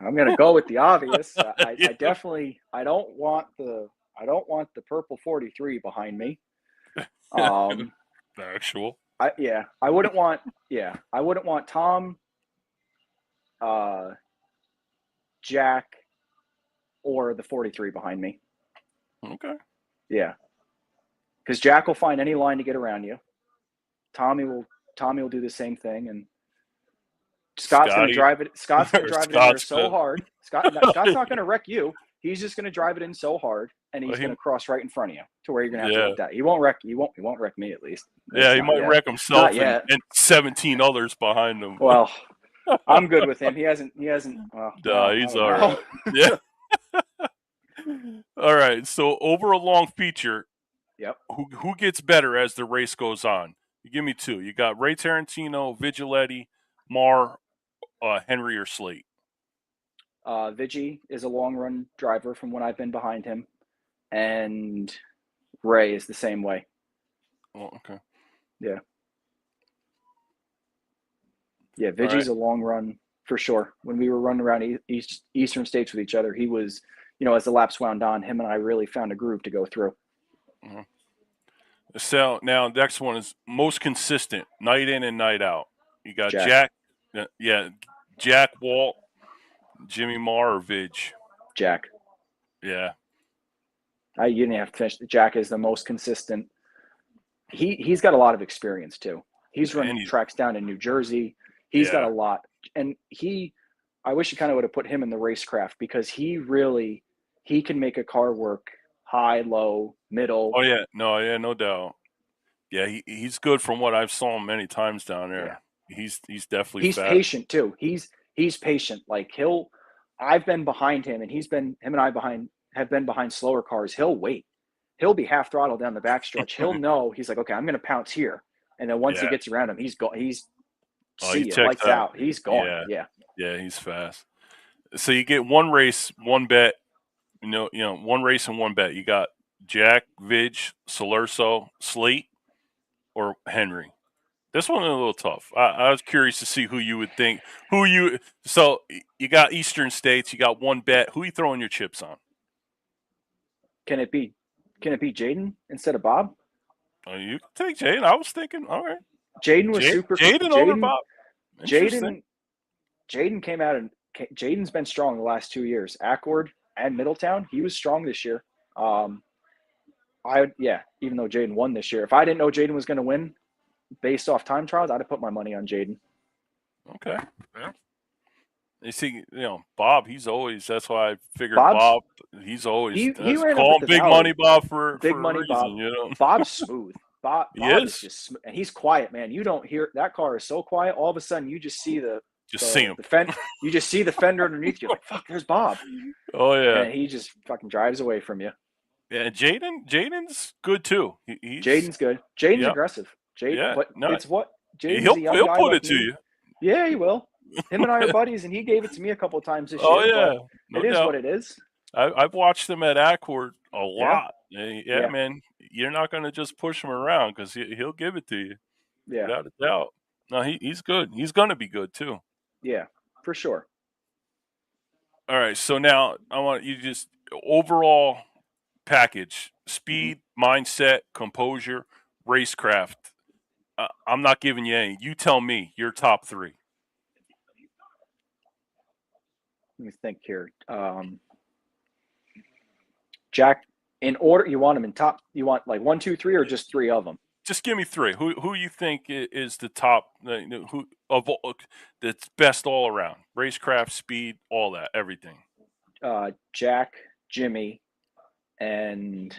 I'm gonna go with the obvious. I definitely I don't want the purple 43 behind me. Actual. I wouldn't want Tom, Jack, or the 43 behind me. Okay. Yeah. Because Jack will find any line to get around you. Tommy will do the same thing, and Scott's going to drive it. Scott's going to drive it in there so hard. Scott's not going to wreck you. He's just going to drive it in so hard, and he's Well, going to cross right in front of you to where you're going to have to yeah, let that. He won't wreck. He won't wreck me at least. At yeah, least he not might yet. wreck Not himself yet. and 17 others behind him. Well, I'm good with him. He hasn't. He hasn't. Nah, Well, I he's don't all know. right. Yeah. All right. So over a long feature, Yep. who gets better as the race goes on? You give me two. You got Ray Tarantino, Vigiletti, Marr, Henry, or Slate. Vigi is a long run driver from when I've been behind him, and Ray is the same way. Oh, okay. Yeah. Yeah, All right. Vigi's a long run for sure. When we were running around eastern states with each other, he was, as the laps wound on, him and I really found a groove to go through. Mhm. So now next one is most consistent, night in and night out. You got Jack. yeah, Jack, Walt, Jimmy Marr, or Vig. Jack. Yeah. You didn't have to finish. Jack is the most consistent. He's got a lot of experience too. He's And run tracks down in New Jersey. He's got yeah. a lot, and I wish you kind of would have put him in the racecraft because he can make a car work high, low, middle. Oh yeah, no doubt. Yeah, he's good from what I've saw him many times down Yeah, there. He's definitely he's fast. patient too. He's patient. Like I've been behind him, and him and I have been behind slower cars. He'll wait. He'll be half throttle down the backstretch. He'll know he's like, okay, I'm going to pounce here, and then once he Yeah. gets around him, he's Oh, see he you, checks lights out. out. He's gone. Yeah. Yeah, Yeah, he's fast. So you get one race, one bet. One race and one bet. You got Jack, Vig, Salerso, Slate, or Henry. This one is a little tough. I was curious to see who you would think. So you got Eastern States. You got one bet. Who you throwing your chips on? can it be Jaden instead of Bob? Oh, you can take Jaden. I was thinking, all right, Jaden was super. Jaden over Bob. Interesting. Jaden came out and Jaden's been strong the last 2 years. Accord and Middletown, he was strong this year. Even though Jaden won this year, if I didn't know Jaden was going to win based off time trials, I'd have put my money on Jaden. Okay. Yeah. You see, Bob. He's always. That's why I figured Bob. He's always. He ran up call at him the Big Valley. Money Bob for Big a Money reason. Bob. Bob's smooth. Bob is just smooth, and he's quiet, man. You don't hear that car is so quiet. All of a sudden, you just see see him. You just see the fender underneath you. You're like, fuck, there's Bob. Oh yeah. And he just fucking drives away from you. Yeah, Jaden's good too. Jaden's good. Jaden's aggressive. It's what Jaden's a young guy. He'll put like it to me. you. Yeah, he will. Him and I are buddies, and he gave it to me a couple of times this Oh year. yeah, but it is what it is. I've watched him at Accord a lot. Yeah, man, you're not going to just push him around because he'll give it to you. Yeah, without a doubt. No, he's good. He's going to be good too. Yeah, for sure. All right, so now I want you just overall package: speed, mindset, composure, racecraft. I'm not giving you any. You tell me your top three. Let me think here. Jack, in order, you want them in top? You want like 1, 2, 3, or just three of them? Just give me three. Who you think is the top? Who of all, that's best all around? Racecraft, speed, all that, everything. Jack, Jimmy, and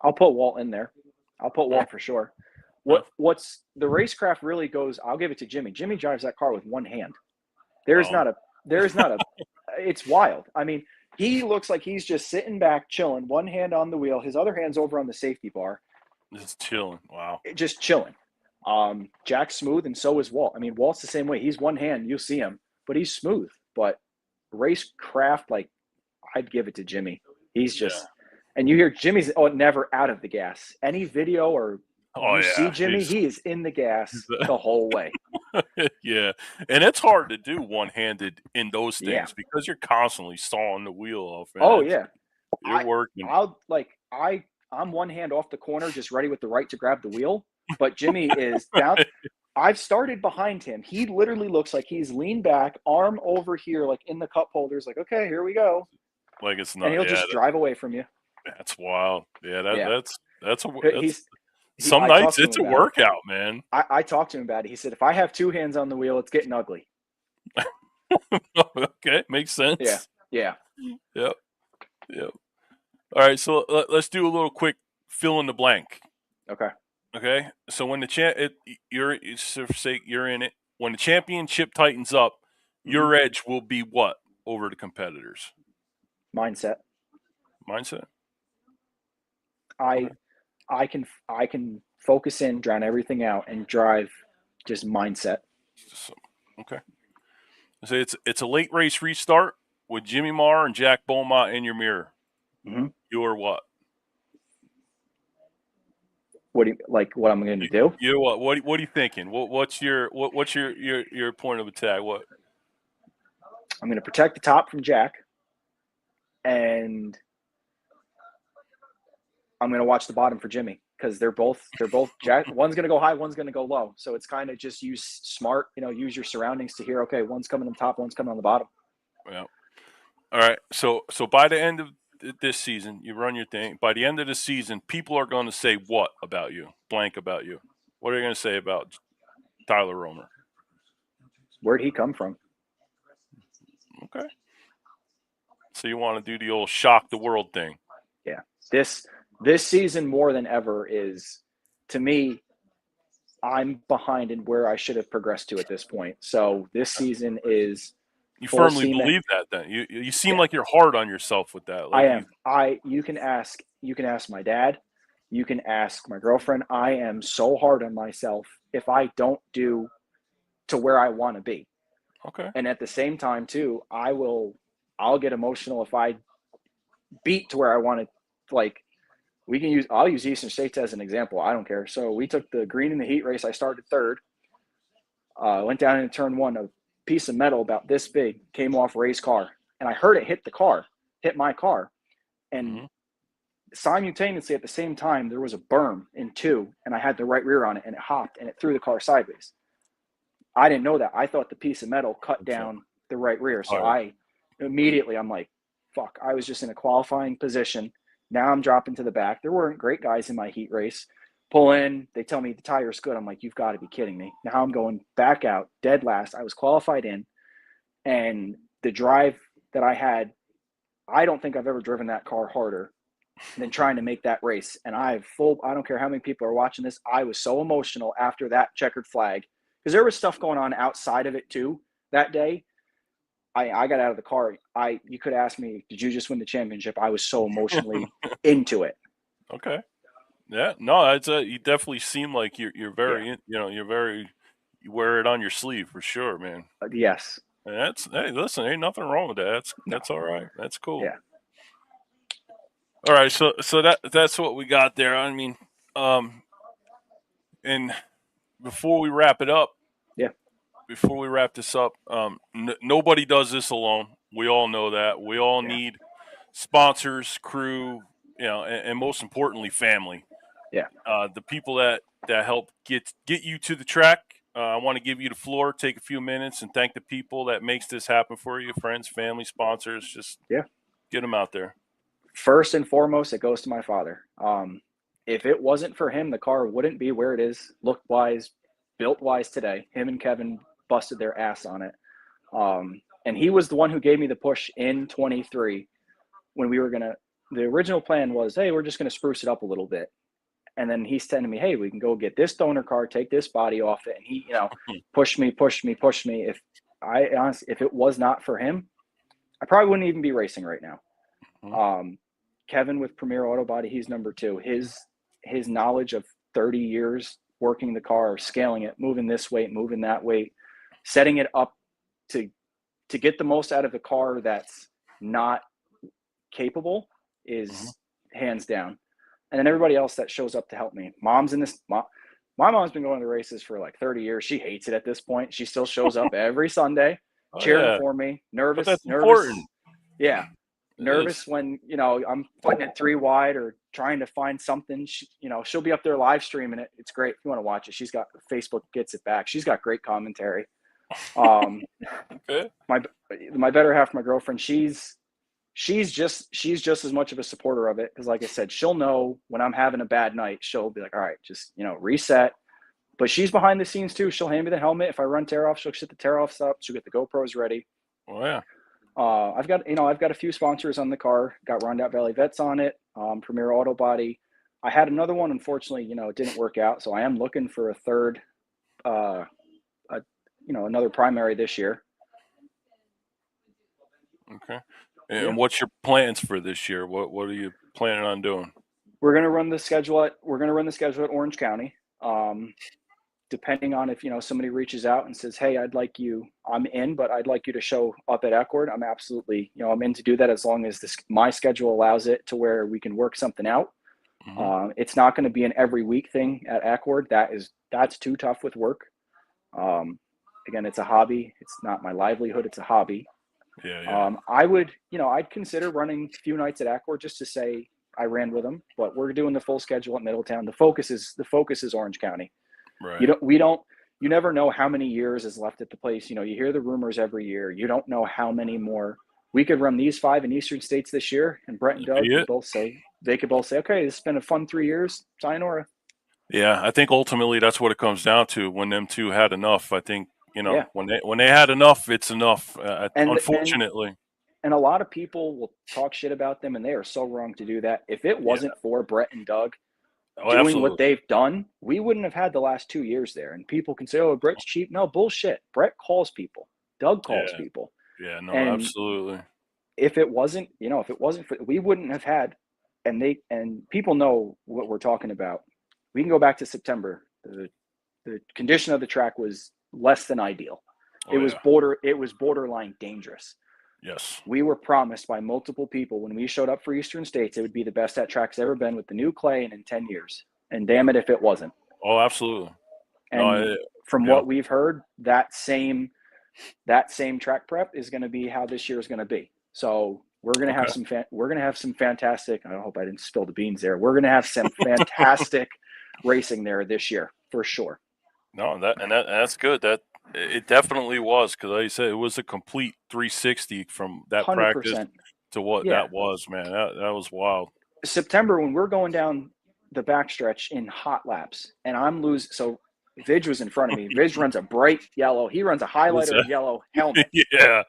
I'll put Walt in there. I'll put Walt for sure. What's the racecraft really goes? I'll give it to Jimmy. Jimmy drives that car with one hand. There's not a. It's wild. I mean, he looks like he's just sitting back, chilling, one hand on the wheel, his other hand's over on the safety bar. Just chilling. Wow. Just chilling. Jack's smooth, and so is Walt. I mean, Walt's the same way. He's one hand, you'll see him, but he's smooth. But racecraft, like, I'd give it to Jimmy. He's just, and you hear Jimmy's never out of the gas. Any video or see Jimmy, he is in the gas the whole way. Yeah, and it's hard to do one-handed in those things because you're constantly sawing the wheel off. Man. You're working. I'm one hand off the corner, just ready with the right to grab the wheel. But Jimmy is down. I've started behind him. He literally looks like he's leaned back, arm over here, like in the cup holders, like, okay, here we go. Like it's not. And he'll just drive away from you. That's wild. Yeah, that's some I nights it's a workout, man. I talked to him about it. He said, if I have two hands on the wheel, it's getting ugly. Okay, makes Yeah, sense. yeah. Yep, yep. All right, so let's do a little quick fill in the blank. Okay. Okay, so when the say you're in it. When the championship tightens up, Hmm. your edge will be what over the competitors? Mindset. Mindset. I Okay. I can focus in, drown everything out, and drive just mindset. So, okay. So it's a late race restart with Jimmy Marr and Jack Beaumont in your mirror. Hmm. You're what? What do you like? What I'm going to You, do? you're what? What are you thinking? What's your point of attack? What? I'm going to protect the top from Jack, and I'm going to watch the bottom for Jimmy because they're both Jack. One's going to go high, one's going to go low. So it's kind of just use smart, use your surroundings to hear. Okay, one's coming on the top, one's coming on the bottom. Yeah. All right. So by the end of this season, you run your thing. By the end of the season, people are going to say what about you? Blank about you. What are you going to say about Tyler Romer? Where'd he come from? Okay. So you want to do the old shock the world thing? Yeah, this season more than ever is, to me, I'm behind in where I should have progressed to at this point. So this season is You full firmly steam. believe that? Then you seem Yeah, like you're hard on yourself with that. I Like you. am. You can ask my dad, you can ask my girlfriend. I am so hard on myself if I don't do to where I want to be. Okay. And at the same time too, I'll get emotional if I beat to where I want to. Like, I'll use Eastern States as an example. I don't care. So we took the green in the heat race. I started third. Went down into turn one. A piece of metal about this big came off Ray's car, and I heard it hit my car, and Hmm. simultaneously at the same time there was a berm in two, and I had the right rear on it, and it hopped and it threw the car sideways. I didn't know that. I thought the piece of metal cut Okay. down the right rear. So All I immediately, I'm like, fuck, I was just in a qualifying position. Now I'm dropping to the back. There weren't great guys in my heat race. Pull in, they tell me the tire's good. I'm like, you've got to be kidding me. Now I'm going back out, dead last. I was qualified in, and the drive that I had, I don't think I've ever driven that car harder than trying to make that race. And I don't care how many people are watching this. I was so emotional after that checkered flag because there was stuff going on outside of it too that day. I got out of the car. You could ask me, did you just win the championship? I was so emotionally into it. Okay. Yeah. No, it's you definitely seem like you're Yeah. very you're very you wear it on your sleeve for sure, man. Yes. And hey, listen, ain't nothing wrong with that. No. That's all right. That's cool. Yeah. All right, so that's what we got there. I mean, um, and before we wrap it up, Yeah. before we wrap this up, nobody does this alone. We all know that. We all Yeah. need sponsors, crew, and most importantly, family. Yeah. The people that help get you to the track. I want to give you the floor. Take a few minutes and thank the people that makes this happen for you. Friends, family, sponsors. Just Yeah. get them out there. First and foremost, it goes to my father. If it wasn't for him, the car wouldn't be where it is, look wise, built wise today. Him and Kevin busted their ass on it. And he was the one who gave me the push in 23 when the original plan was, hey, we're just gonna spruce it up a little bit. And then he's telling me, hey, we can go get this donor car, take this body off it. And he, pushed me, pushed me, pushed me. If it was not for him, I probably wouldn't even be racing right now. Mhm. Um, Kevin with Premier Auto Body, he's number two. His knowledge of 30 years working the car, scaling it, moving this weight, moving that weight, setting it up to get the most out of the car that's not capable Mhm. is hands down. And then everybody else that shows up to help me. My mom's been going to races for like 30 years. She hates it at this point. She still shows up every Sunday, Oh cheering yeah, for me. but Nervous, that's nervous. important. Yeah, It is. nervous when I'm putting it three wide or trying to find something. She'll be up there live streaming it. It's great if you want to watch it. She's got Facebook gets it back. She's got great commentary. Um, Okay. my my better half, my girlfriend, she's just as much of a supporter of it because, like I said, she'll know when I'm having a bad night. She'll be like, all right, just reset. But she's behind the scenes too. She'll hand me the helmet if I run tear off. She'll set the tear offs up. She'll get the GoPros ready. Oh yeah. I've got a few sponsors on the car. Got Rondout Valley Vets on it, Premier Auto Body. I had another one, unfortunately, it didn't work out. So I am looking for a third, uh, a, another primary this year. Okay. Yeah, And what's your plans for this year? What are you planning on doing? we're gonna run the schedule at Orange County. Um, Depending on if somebody reaches out and says, "Hey, I'd like you," I'm in, but I'd like you to show up at Eckerd. I'm absolutely, I'm in to do that as long as my schedule allows it to where we can work something out. Hmm. It's not going to be an every week thing at Eckerd. That's too tough with work. Um, Again, it's a hobby. It's not my livelihood. It's a hobby. Yeah, yeah. I'd consider running a few nights at Eckerd just to say I ran with them. But we're doing the full schedule at Middletown. The focus is Orange County. Right. You never know how many years is left at the place. You hear the rumors every year. You don't know how many more. We could run these 5 in Eastern States this year, and Brett and That'd be Doug it. could both say, okay, this has been a fun 3 years. Sayonara. Yeah, I think ultimately that's what it comes down to. When them two had enough, I think Yeah. when they had enough, it's enough. And and Unfortunately, and a lot of people will talk shit about them, and they are so wrong to do that. If it yeah. wasn't for Brett and Doug Oh, doing what absolutely. they've done, we wouldn't have had the last 2 years there. And people can say, oh, Brett's cheap. No, bullshit. Brett calls people. Doug calls Yeah, people. yeah. No, And absolutely. if it wasn't for, we wouldn't have had, and people know what we're talking about. We can go back to September. The condition of the track was less than ideal. Oh yeah. It was borderline dangerous. Yes. We were promised by multiple people when we showed up for Eastern States it would be the best that track's ever been with the new clay and in 10 years. And damn it if it wasn't. Oh, absolutely. No, And from yeah. what we've heard, that same track prep is going to be how this year is going to be. So Okay. we're going to have some fantastic. I hope I didn't spill the beans there. We're going to have some fantastic racing there this year for sure. No, that's good. That it definitely was because, like you said, it was a complete 360 from that practice 100%. to what Yeah. that was. Man, that was wild. September when we're going down the backstretch in hot laps and I'm losing. So Vidge was in front of me. Vidge runs a bright yellow. He runs a Was highlighter that? yellow helmet. Yeah.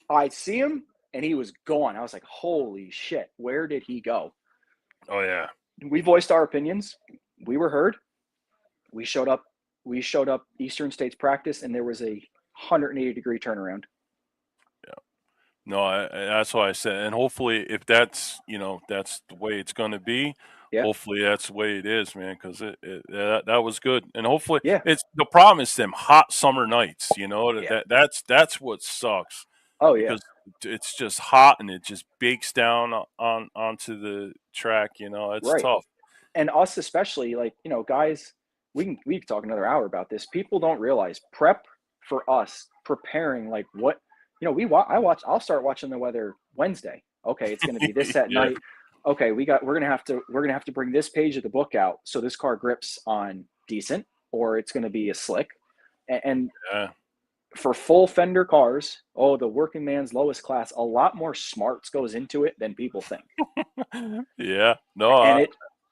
I see him and he was gone. I was like, holy shit, where did he go? Oh yeah. We voiced our opinions. We were heard. We showed up. We showed up Eastern States practice, and there was a 180-degree turnaround. No, that's why I said, and hopefully, if that's the way it's going to be, Yeah, hopefully that's the way it is, man. Because that was good, and hopefully, yeah, it's the problem is them hot summer nights. yeah. That's what sucks Oh yeah, because it's just hot and it just bakes down onto the track. It's right. tough. And us especially, like guys, we can talk another hour about this. People don't realize prep for us preparing like what I'll start watching the weather Wednesday. Okay, it's going to be this at Yeah, night. Okay, we're gonna have to bring this page of the book out so this car grips on decent, or it's going to be a slick. And yeah, for full fender cars, oh, the working man's lowest class, a lot more smarts goes into it than people think. yeah. No, And it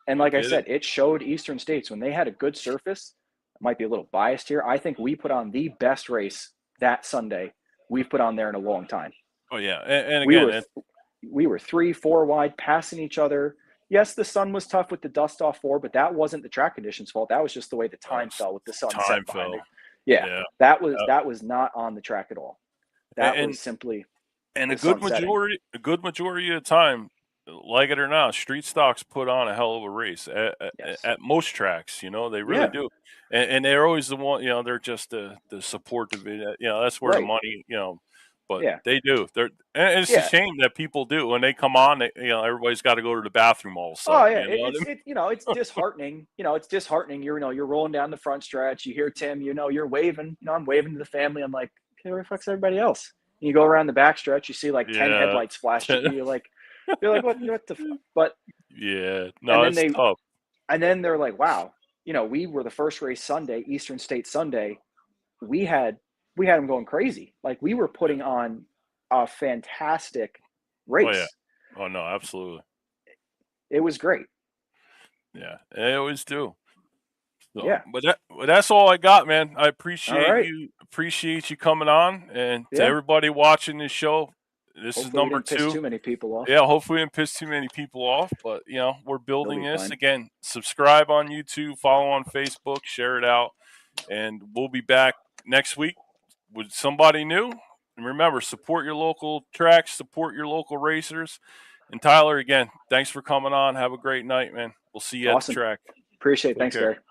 and I like I get it. said, it showed Eastern States when they had a good surface. I might be a little biased here. I think we put on the best race that Sunday we've put on there in a long time. Oh yeah, and We again, were we were 3, 4 wide, passing each other. Yes, the sun was tough with the dust off four, but that wasn't the track conditions fault. That was just the way the time fell with the sun time set behind fell. me. Yeah, Yeah, that was not on the track at all. That and was simply And the sun setting. a good majority of the time, like it or not, street stocks put on a hell of a race Yes. at most tracks. They really Yeah. do, and they're always the one. They're just the support of it. That's where the Right. money. But Yeah. they do. And it's a Yeah. shame that people do when they come on. Everybody's got to go to the bathroom all of a Oh sudden. yeah, You know what I it's disheartening. It's disheartening. You're rolling down the front stretch. You hear Tim. You're waving. I'm waving to the family. I'm like, okay, where the fuck's everybody else? And you go around the back stretch. You see like 10 mean? headlights flash at you. You're like, what the fuck? But Yeah. and No, then it's they tough. and then they're like, wow. We were the first race Sunday, Eastern State Sunday. We had we had them going crazy. Like we were putting on a fantastic Oh yeah. race. Oh no, absolutely. It was great. Yeah, they always do. So, Yeah. but that's all I got, man. I All appreciate right. you appreciate you coming on, and to Yeah. everybody watching this show, this is Hopefully we number didn't piss 2. too many people off. Yeah, hopefully we didn't piss too many people off, but we're They'll building be this fine. again. Subscribe on YouTube, follow on Facebook, share it out, and we'll be back next week with somebody new. And remember, support your local tracks, support your local racers. And Tyler, again, thanks for coming on. Have a great night, man. We'll see you at the Awesome. track. Appreciate it. Take Thanks, care. Barry.